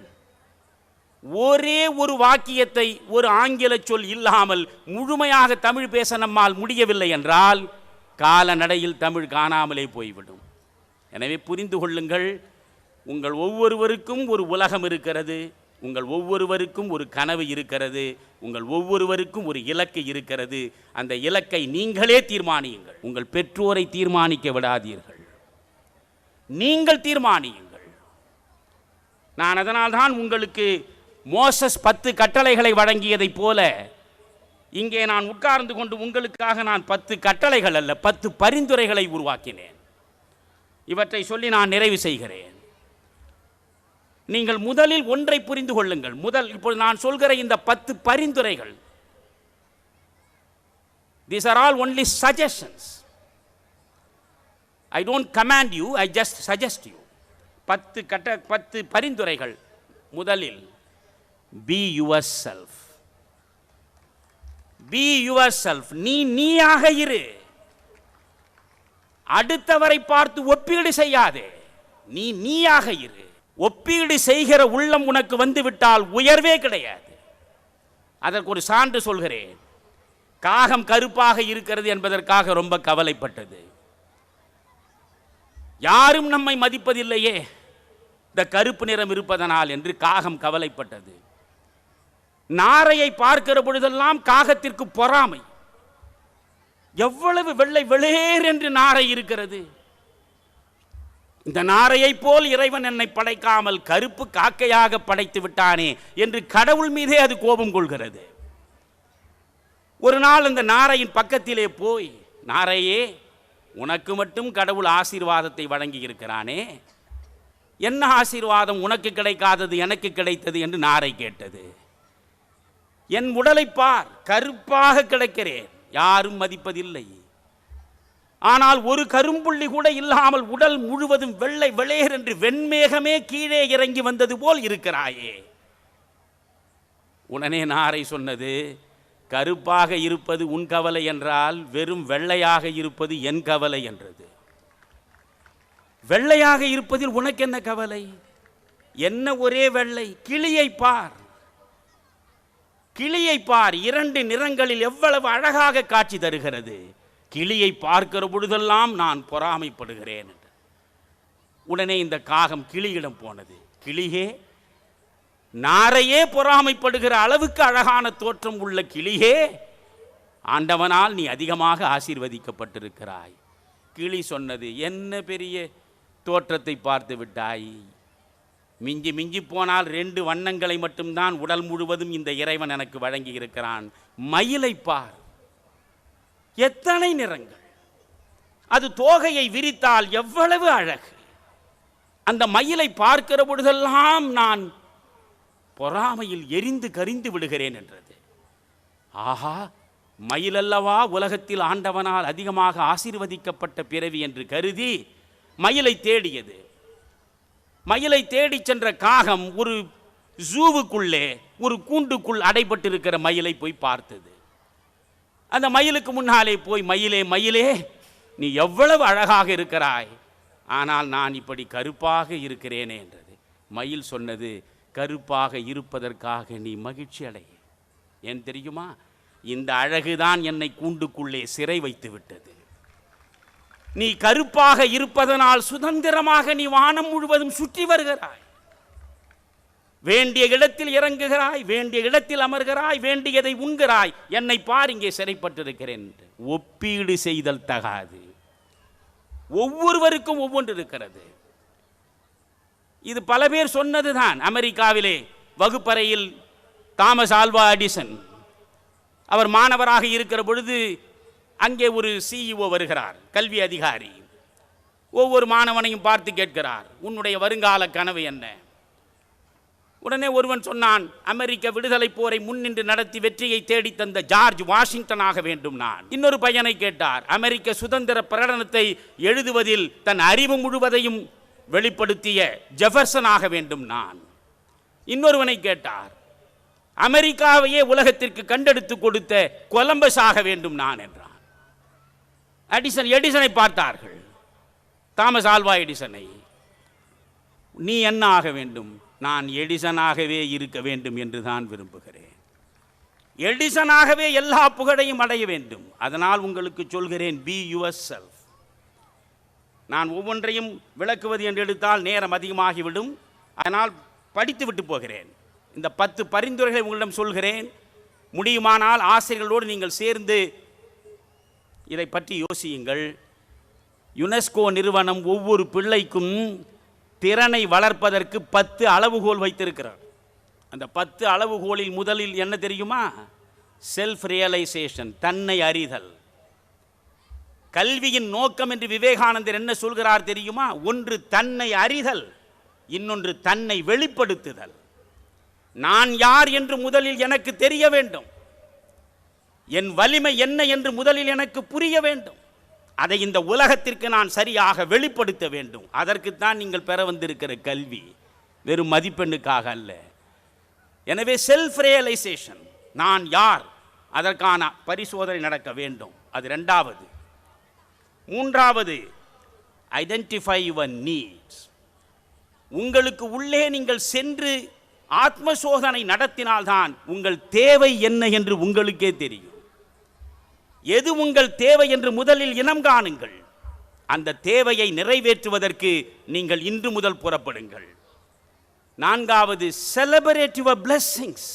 ஒரே ஒரு வாக்கியத்தை ஒரு ஆங்கில சொல் இல்லாமல் முழுமையாக தமிழ் பேச நம்மால் முடியவில்லை என்றால் காலநடையில் தமிழ் காணாமலே போய்விடும். எனவே புரிந்து கொள்ளுங்கள், உங்கள் ஒவ்வொருவருக்கும் ஒரு உலகம் இருக்கிறது, உங்கள் ஒவ்வொருவருக்கும் ஒரு கனவு இருக்கிறது, உங்கள் ஒவ்வொருவருக்கும் ஒரு இலக்கு இருக்கிறது. அந்த இலக்கை நீங்களே தீர்மானியுங்கள். உங்கள் பெற்றோரை தீர்மானிக்க விடாதீர்கள், நீங்கள் தீர்மானியுங்கள். நான் அதனால்தான் உங்களுக்கு மோசஸ் 10 கட்டளைகளை வழங்கியதைப் போல இங்கே நான் உட்கார்ந்து கொண்டு உங்களுக்காக நான் 10 கட்டளைகள் அல்ல 10 பரிந்துரைகளை உருவாக்கினேன். இவற்றை சொல்லி நான் நிறைவு செய்கிறேன். நீங்கள் முதலில் ஒன்றை புரிந்து கொள்ளுங்கள். இப்பொழுது நான் சொல்கிற இந்த 10 பரிந்துரைகள், these are all only suggestions. I don't command you, I just suggest you. 10 பரிந்துரைகள். முதலில், be yourself. be yourself. நீயாக இரு. அடுத்தவரை பார்த்து ஒப்பீடு செய்யாதே. நீயாக இரு. ஒப்பீடு செய்கிற உள்ளம் உனக்கு வந்துவிட்டால் உயர்வே கிடையாது. அதற்கு ஒரு சான்று சொல்கிறேன். காகம் கருப்பாக இருக்கிறது என்பதற்காக ரொம்ப கவலைப்பட்டது. யாரும் நம்மை மதிப்பதில்லையே இந்த கருப்பு நிறம் இருப்பதனால் என்று காகம் கவலைப்பட்டது. நாரையை பார்க்கிற பொழுதெல்லாம் காகத்திற்கு பொறாமை. எவ்வளவு வெள்ளை வெளியேர் என்று நாரை இருக்கிறது, இந்த நாரையை போல் இறைவன் என்னை படைக்காமல் கருப்பு காக்கையாக படைத்து விட்டானே என்று கடவுள் மீதே அது கோபம் கொள்கிறது. ஒரு நாள் அந்த நாரையின் பக்கத்திலே போய், நாரையே, உனக்கு மட்டும் கடவுள் ஆசீர்வாதத்தை வழங்கி இருக்கிறானே, என்ன ஆசீர்வாதம் உனக்கு கிடைக்காதது எனக்கு கிடைத்தது என்று நாரை கேட்டது. என் உடலை பார், கருப்பாக கிடக்கிறேன், யாரும் மதிப்பதில்லை. ஆனால் ஒரு கரும்புள்ளி கூட இல்லாமல் உடல் முழுவதும் வெள்ளை வெளேர் என்று வெண்மேகமே கீழே இறங்கி வந்தது போல் இருக்கிறாயே. உடனே நாரை சொன்னது, கருப்பாக இருப்பது உன் கவலை என்றால் வெறும் வெள்ளையாக இருப்பது என் கவலை என்றது. வெள்ளையாக இருப்பதில் உனக்கு என்ன கவலை? என்ன ஒரே வெள்ளை? கிளியை பார், கிளியை பார், 2 நிறங்களில் எவ்வளவு அழகாக காட்சி தருகிறது. கிளியை பார்க்கிற பொழுதெல்லாம் நான் பொறாமைப்படுகிறேன். உடனே இந்த காகம் கிளியிடம் போனது. கிளியே, நாரையே பொறாமைப்படுகிற அளவுக்கு அழகான தோற்றம் உள்ள கிளியே, ஆண்டவனால் நீ அதிகமாக ஆசீர்வதிக்கப்பட்டிருக்கிறாய். கிளி சொன்னது, என்ன பெரிய தோற்றத்தை பார்த்து விட்டாய், மிஞ்சி மிஞ்சி போனால் 2 வண்ணங்களை மட்டும்தான் உடல் முழுவதும் இந்த இறைவன் எனக்கு வழங்கி இருக்கிறான். மயிலை பார், எத்தனை நிறங்கள், அது தோகையை விரித்தால் எவ்வளவு அழகு. அந்த மயிலை பார்க்கிற பொழுதெல்லாம் நான் பொறாமையில் எரிந்து கரிந்து விடுகிறேன் என்றது. ஆஹா, மயிலல்லவா உலகத்தில் ஆண்டவனால் அதிகமாக ஆசீர்வதிக்கப்பட்ட பிறவி என்று கருதி மயிலை தேடியது. மயிலை தேடி சென்ற காகம் ஒரு ஜூவுக்குள்ளே, ஒரு கூண்டுக்குள் அடைபட்டிருக்கிற மயிலை போய் பார்த்தது. அந்த மயிலுக்கு முன்னாலே போய், மயிலே மயிலே, நீ எவ்வளவு அழகாக இருக்கிறாய், ஆனால் நான் இப்படி கருப்பாக இருக்கிறேனே என்றது. மயில் சொன்னது, கருப்பாக இருப்பதற்காக நீ மகிழ்ச்சி அடை. ஏன் தெரியுமா? இந்த அழகுதான் என்னை கூண்டுக்குள்ளே சிறை வைத்து விட்டது. நீ கருப்பாக இருப்பதனால் சுதந்திரமாக நீ வானம் முழுவதும் சுற்றி வருகிறாய், வேண்டிய இடத்தில் இறங்குகிறாய், வேண்டிய இடத்தில் அமர்கிறாய், வேண்டியதை உண்கிறாய். என்னை பார், இங்கே சிறைப்பட்டிருக்கிறேன். ஒப்பீடு செய்தல் தகாது. ஒவ்வொருவருக்கும் ஒவ்வொன்று இருக்கிறது. இது பல பேர் சொன்னதுதான். அமெரிக்காவிலே வகுப்பறையில் தாமஸ் ஆல்வா எடிசன் அவர் மாணவராக இருக்கிற பொழுது அங்கே ஒரு CEO வருகிறார், கல்வி அதிகாரி. ஒவ்வொரு மாணவனையும் பார்த்து கேட்கிறார், உன்னுடைய வருங்கால கனவு என்ன? உடனே ஒருவன் சொன்னான், அமெரிக்க விடுதலை போரை முன்னின்று நடத்தி வெற்றியை தேடி தந்த ஜார்ஜ் வாஷிங்டனாக வேண்டும் நான். இன்னொரு பையனை கேட்டார், அமெரிக்க சுதந்திர பிரகடனத்தை எழுதுவதில் தன் அறிவு முழுவதையும் வெளிப்படுத்திய ஜெஃபர்சனாக வேண்டும் நான். இன்னொருவனை கேட்டார், அமெரிக்காவையே உலகத்திற்கு கண்டெடுத்து கொடுத்த கொலம்பஸாக வேண்டும் நான் என்றான். எடிசனை பார்த்தார்கள், தாமஸ் ஆல்வா எடிசனை. நீ என்ன ஆக வேண்டும்? நான் எடிசனாகவே இருக்க வேண்டும் என்று தான் விரும்புகிறேன். எடிசனாகவே எல்லா புகழையும் அடைய வேண்டும். அதனால் உங்களுக்கு சொல்கிறேன், பி யுவர் செல்ஃப். நான் ஒவ்வொன்றையும் விளக்குவது என்று எடுத்தால் நேரம் அதிகமாகிவிடும். அதனால் படித்து விட்டு போகிறேன். இந்த 10 பரிந்துரைகளை உங்களிடம் சொல்கிறேன். முடியுமானால் ஆசிரியர்களோடு நீங்கள் சேர்ந்து இதை பற்றி யோசியுங்கள். யுனெஸ்கோ நிறுவனம் ஒவ்வொரு பிள்ளைக்கும் திறனை வளர்ப்பதற்கு 10 அளவுகோல் வைத்திருக்கிறார். அந்த 10 அளவுகோலில் முதலில் என்ன தெரியுமா? செல்ஃப் ரியலைசேஷன், தன்னை அறிதல். கல்வியின் நோக்கம் என்று விவேகானந்தர் என்ன சொல்கிறார் தெரியுமா? ஒன்று தன்னை அறிதல், இன்னொன்று தன்னை வெளிப்படுத்துதல். நான் யார் என்று முதலில் எனக்கு தெரிய வேண்டும். என் வலிமை என்ன என்று முதலில் எனக்கு புரிய வேண்டும். அதை இந்த உலகத்திற்கு நான் சரியாக வெளிப்படுத்த வேண்டும். அதற்குத்தான் நீங்கள் பெற வந்திருக்கிற கல்வி, வெறும் மதிப்பெண்ணுக்காக அல்ல. எனவே செல்ஃப் ரியலைசேஷன், நான் யார், அதற்கான பரிசோதனை நடக்க வேண்டும். அது 2வது. 3வது, ஐடென்டிஃபை யுவர் நீட்ஸ். உங்களுக்கு உள்ளே நீங்கள் சென்று ஆத்ம சோதனை நடத்தினால்தான் உங்கள் தேவை என்ன என்று உங்களுக்கே தெரியும். எது உங்கள் தேவை என்று முதலில் இனம் காணுங்கள். அந்த தேவையை நிறைவேற்றுவதற்கு நீங்கள் இன்று முதல் புறப்படுங்கள். நான்காவது, செலிப்ரேட் யுவர் பிளெஸிங்ஸ்.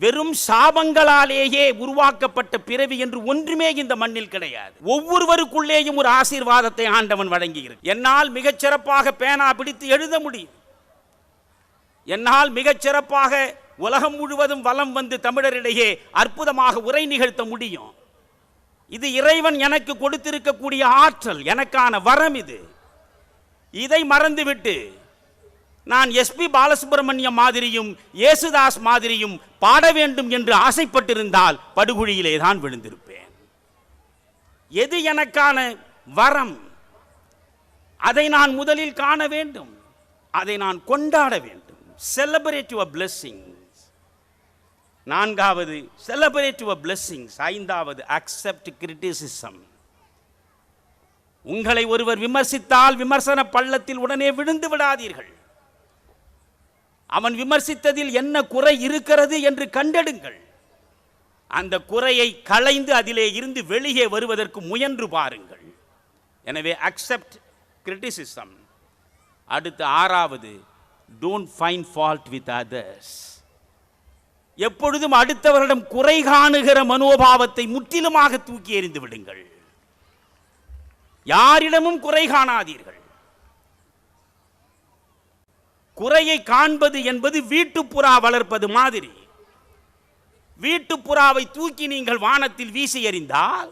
வெறும் சாபங்களாலேயே உருவாக்கப்பட்ட பிறவி என்று ஒன்றுமே இந்த மண்ணில் கிடையாது. ஒவ்வொருவருக்குள்ளேயும் ஒரு ஆசீர்வாதத்தை ஆண்டவன் வழங்கி இருக்கு. என்னால் மிகச்சிறப்பாக பேனா பிடித்து எழுத முடியும். என்னால் மிகச்சிறப்பாக உலகம் முழுவதும் வலம் வந்து தமிழரிடையே அற்புதமாக உரை நிகழ்த்த முடியும். இது இறைவன் எனக்கு கொடுத்திருக்கக்கூடிய ஆற்றல், எனக்கான வரம் இது. இதை மறந்துவிட்டு நான் எஸ்பி பாலசுப்ரமணியம் மாதிரியும் இயேசுதாஸ் மாதிரியும் பாட வேண்டும் என்று ஆசைப்பட்டிருந்தால் படுகுழியிலே தான் விழுந்திருப்பேன். எது எனக்கான வரம், அதை நான் முதலில் காண வேண்டும், அதை நான் கொண்டாட வேண்டும். Celebrate your blessings. நான்காவது, செலிப்ரேட் யுவர் பிளெஸிங்ஸ். ஐந்தாவது, அக்செப்ட் கிரிட்டிசிசம். உங்களை ஒருவர் விமர்சித்தால் விமர்சன பள்ளத்தில் உடனே விழுந்து விடாதீர்கள். அவன் விமர்சித்ததில் என்ன குறை இருக்கிறது என்று கண்டெடுங்கள். அந்த குறையை களைந்து அதிலே இருந்து வெளியே வருவதற்கு முயன்று பாருங்கள். எனவே அக்செப்ட் கிரிட்டிசிசம். அடுத்து ஆறாவது, don't find fault with others. எப்பொழுதும் அடுத்தவரிடம் குறை காணுகிற மனோபாவத்தை முற்றிலுமாக தூக்கி எறிந்து விடுங்கள். யாரிடமும் குறை காணாதீர்கள். குறையை காண்பது என்பது வீட்டுப்புறா வளர்ப்பது மாதிரி. வீட்டுப்புறாவை தூக்கி நீங்கள் வானத்தில் வீசி எறிந்தால்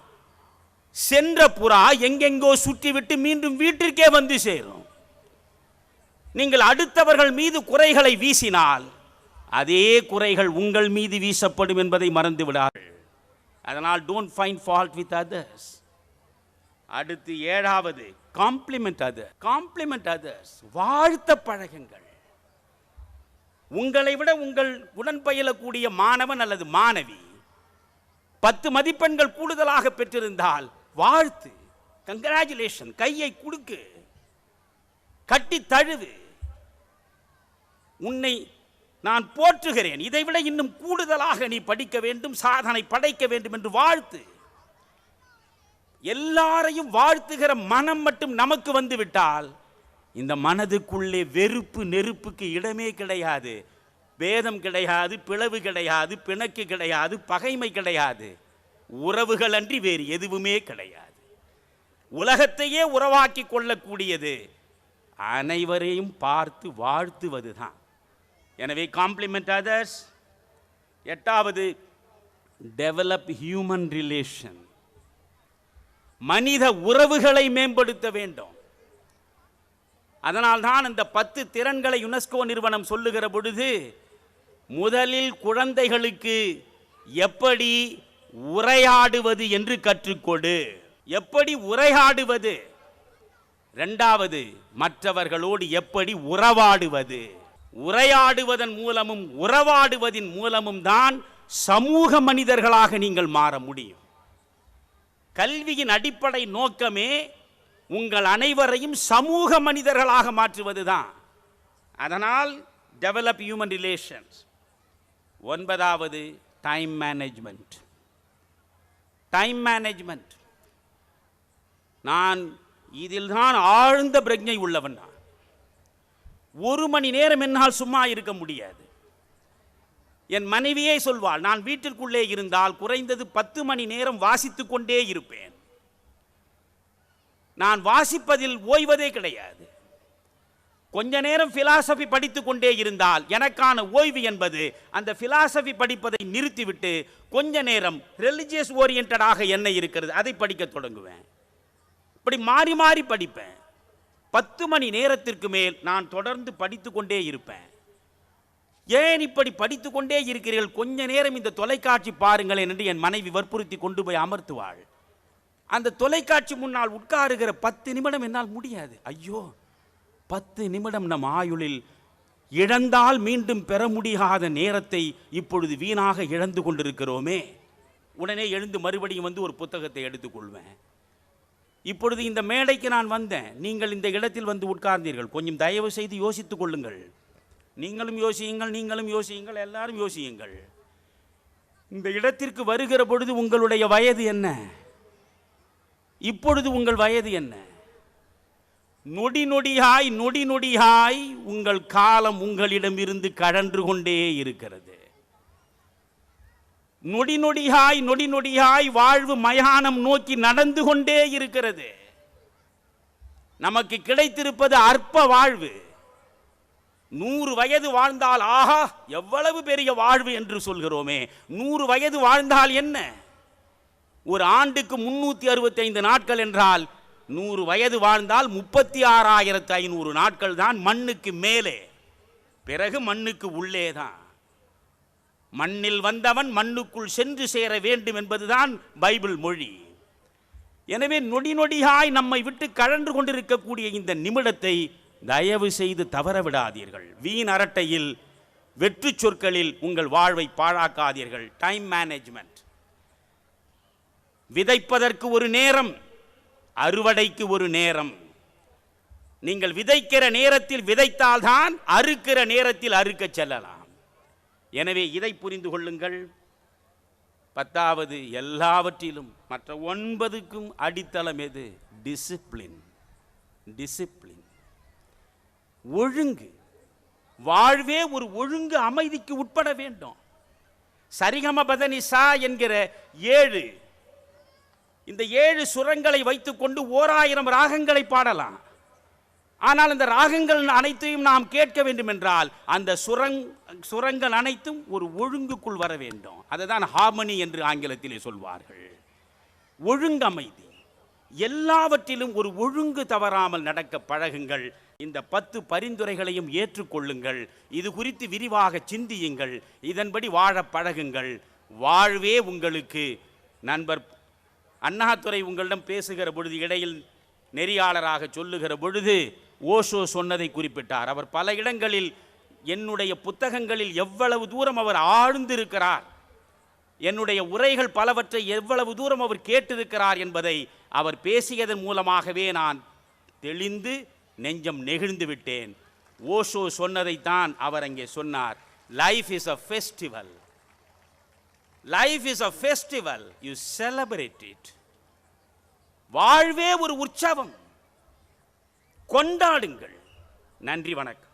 சென்ற புறா எங்கெங்கோ சுற்றிவிட்டு மீண்டும் வீட்டிற்கே வந்து சேரும். நீங்கள் அடுத்தவர்கள் மீது குறைகளை வீசினால் அதே குறைகள் உங்கள் மீது வீசப்படும் என்பதை மறந்து விடார்கள். அதனால் don't find fault with others. அடுத்து ஏழாவது, காம்ப்ளிமெண்ட் அதர்ஸ். Complement others. வாழ்த்த பழகுங்கள். உங்களை விட உங்கள் உடன் பயிலக்கூடிய மாணவன் அல்லது மாணவி 10 மதிப்பெண்கள் கூடுதலாக பெற்றிருந்தால் வாழ்த்து, கங்க்ராச்சுலேஷன், கையை குடுக்கு, கட்டி தழுவு, உன்னை நான் போற்றுகிறேன், இதைவிட இன்னும் கூடுதலாக நீ படிக்க வேண்டும், சாதனை படைக்க வேண்டும் என்று வாழ்த்து. எல்லாரையும் வாழ்த்துகிற மனம் மட்டும் நமக்கு வந்துவிட்டால் இந்த மனதுக்குள்ளே வெறுப்பு நெருப்புக்கு இடமே கிடையாது. பேதம் கிடையாது, பிளவு கிடையாது, பிணக்கு கிடையாது, பகைமை கிடையாது. உறவுகள் அன்றி வேறு எதுவுமே கிடையாது. உலகத்தையே உறவாக்கி கொள்ளக்கூடியது அனைவரையும் பார்த்து வாழ்த்துவதுதான். எனவே காம்ப்ளிமெண்ட் அதர்ஸ். எட்டாவது, டெவலப் ஹியூமன் ரிலேஷன். மனித உறவுகளை மேம்படுத்த வேண்டும். அதனால்தான் அந்த 10 திறன்களை யுனெஸ்கோ நிறுவனம் சொல்லுகிற பொழுது முதலில் குழந்தைகளுக்கு எப்படி உரையாடுவது என்று கற்றுக்கொடு. எப்படி உரையாடுவது. இரண்டாவது, மற்றவர்களோடு எப்படி உறவாடுவது. உரையாடுவதன் மூலமும் உறவாடுவதின் மூலமும் தான் சமூக மனிதர்களாக நீங்கள் மாற முடியும். கல்வியின் அடிப்படை நோக்கமே உங்கள் அனைவரையும் சமூக மனிதர்களாக மாற்றுவதுதான். அதனால் டெவலப் ஹியூமன் ரிலேஷன்ஸ். 9வது, டைம் மேனேஜ்மெண்ட். Time management. நான் இதில் தான் ஆழ்ந்த பிரஜை உள்ளவன். 1 மணி நேரம் என்னால் சும்மா இருக்க முடியாது. என் மனைவியே சொல்வாள், நான் வீட்டிற்குள்ளே இருந்தால் குறைந்தது 10 மணி நேரம் வாசித்துக் கொண்டே இருப்பேன். நான் வாசிப்பதில் ஓய்வதே கிடையாது. கொஞ்ச நேரம் பிலாசபி படித்துக் கொண்டே இருந்தால் எனக்கான ஓய்வு என்பது அந்த பிலாசபி படிப்பதை நிறுத்திவிட்டு கொஞ்ச நேரம் ரிலிஜியஸ் ஓரியன்டாக என்ன இருக்கிறது அதை படிக்க தொடங்குவேன். இப்படி மாறி மாறி படிப்பேன். 10 மணி நேரத்திற்கு மேல் நான் தொடர்ந்து படித்து கொண்டே இருப்பேன். ஏன் இப்படி படித்து கொண்டே இருக்கிறீர்கள், கொஞ்ச நேரம் இந்த தொலைக்காட்சி பாருங்களேன் என்று என் மனைவி வற்புறுத்தி கொண்டு போய் அமர்த்துவாள். அந்த தொலைக்காட்சி முன்னால் உட்காருகிற 10 நிமிடம் என்னால் முடியாது. ஐயோ, 10 நிமிடம் நம் ஆயுளில் இழந்தால் மீண்டும் பெற முடியாத நேரத்தை இப்பொழுது வீணாக இழந்து கொண்டிருக்கிறோமே. உடனே எழுந்து மறுபடியும் வந்து ஒரு புத்தகத்தை எடுத்துக்கொள்வேன். இப்பொழுது இந்த மேடைக்கு நான் வந்தேன், நீங்கள் இந்த இடத்தில் வந்து உட்கார்ந்தீர்கள். கொஞ்சம் தயவு செய்து யோசித்துக் கொள்ளுங்கள். நீங்களும் யோசியுங்கள், நீங்களும் யோசியுங்கள், எல்லாரும் யோசியுங்கள். இந்த இடத்திற்கு வருகிற பொழுது உங்களுடைய வயது என்ன? இப்பொழுது உங்கள் வயது என்ன? நொடி நொடியாய் நொடி நொடியாய் உங்கள் காலம் உங்களிடமிருந்து கழன்று கொண்டே இருக்கிறது. நொடி நொடியாய் நொடி நொடியாய் வாழ்வு மயானம் நோக்கி நடந்து கொண்டே இருக்கிறது. நமக்கு கிடைத்திருப்பது அற்ப வாழ்வு. 100 வயது வாழ்ந்தால் ஆஹா எவ்வளவு பெரிய வாழ்வு என்று சொல்கிறோமே, 100 வயது வாழ்ந்தால் என்ன? ஒரு ஆண்டுக்கு 365 நாட்கள் என்றால் 100 வயது வாழ்ந்தால் 36,500 நாட்கள் தான் மண்ணுக்கு மேலே. பிறகு மண்ணுக்கு உள்ளே தான். மண்ணில் வந்தவன் மண்ணுக்குள் சென்று சேர வேண்டும் என்பதுதான் பைபிள் மொழி. எனவே நொடி நொடியாய் நம்மை விட்டு கழன்று கொண்டிருக்கக்கூடிய இந்த நிமிடத்தை தயவு செய்து தவற விடாதீர்கள். வீண் அரட்டையில் வெற்று சொற்களில் உங்கள் வாழ்வை பாழாக்காதீர்கள். Time management. விதைப்பதற்கு ஒரு நேரம், அறுவடைக்கு ஒரு நேரம். நீங்கள் விதைக்கிற நேரத்தில் விதைத்தால்தான் அறுக்கிற நேரத்தில் அறுக்க செல்லலாம். எனவே இதை புரிந்து கொள்ளுங்கள். 10வது, எல்லாவற்றிலும் மற்ற 9க்கும் அடித்தளம் எது? டிசிப்ளின். டிசிப்ளின், ஒழுங்கு. வாழ்வே ஒரு ஒழுங்கு அமைதிக்கு உட்பட வேண்டும். சரிகம பதனிசா என்கிற 7, இந்த 7 சுரங்களை வைத்துக்கொண்டு 1000 ராகங்களை பாடலாம். ஆனால் அந்த ராகங்கள் அனைத்தையும் நாம் கேட்க வேண்டும் என்றால் அந்த சுரங்கள் அனைத்தும் ஒரு ஒழுங்குக்குள் வர வேண்டும். அதுதான் ஹார்மனி என்று ஆங்கிலத்திலே சொல்வார்கள். ஒழுங்கமைதி. எல்லாவற்றிலும் ஒரு ஒழுங்கு தவறாமல் நடக்க பழகுங்கள். இந்த 10 பரிந்துரைகளையும் ஏற்றுக்கொள்ளுங்கள். இது குறித்து விரிவாக சிந்தியுங்கள். இதன்படி வாழ பழகுங்கள். வாழ்வே உங்களுக்கு. நண்பர் அண்ணாதுரை உங்களிடம் பேசுகிற பொழுது, இடையில் நெறியாளராக சொல்லுகிற பொழுது ஓஷோ சொன்னதை குறிப்பிட்டார். அவர் பல இடங்களில் என்னுடைய புத்தகங்களில் எவ்வளவு தூரம் அவர் ஆழ்ந்திருக்கிறார், என்னுடைய உரைகள் பலவற்றை எவ்வளவு தூரம் அவர் கேட்டிருக்கிறார் என்பதை அவர் பேசியதன் மூலமாகவே நான் தெளிந்து நெஞ்சம் நெகிழ்ந்து விட்டேன். ஓஷோ சொன்னதைத்தான் அவர் அங்கே சொன்னார். Life is a festival. Life is a festival, you celebrate it. வாழ்வே ஒரு உற்சவம், கொண்டாடுங்கள். நன்றி, வணக்கம்.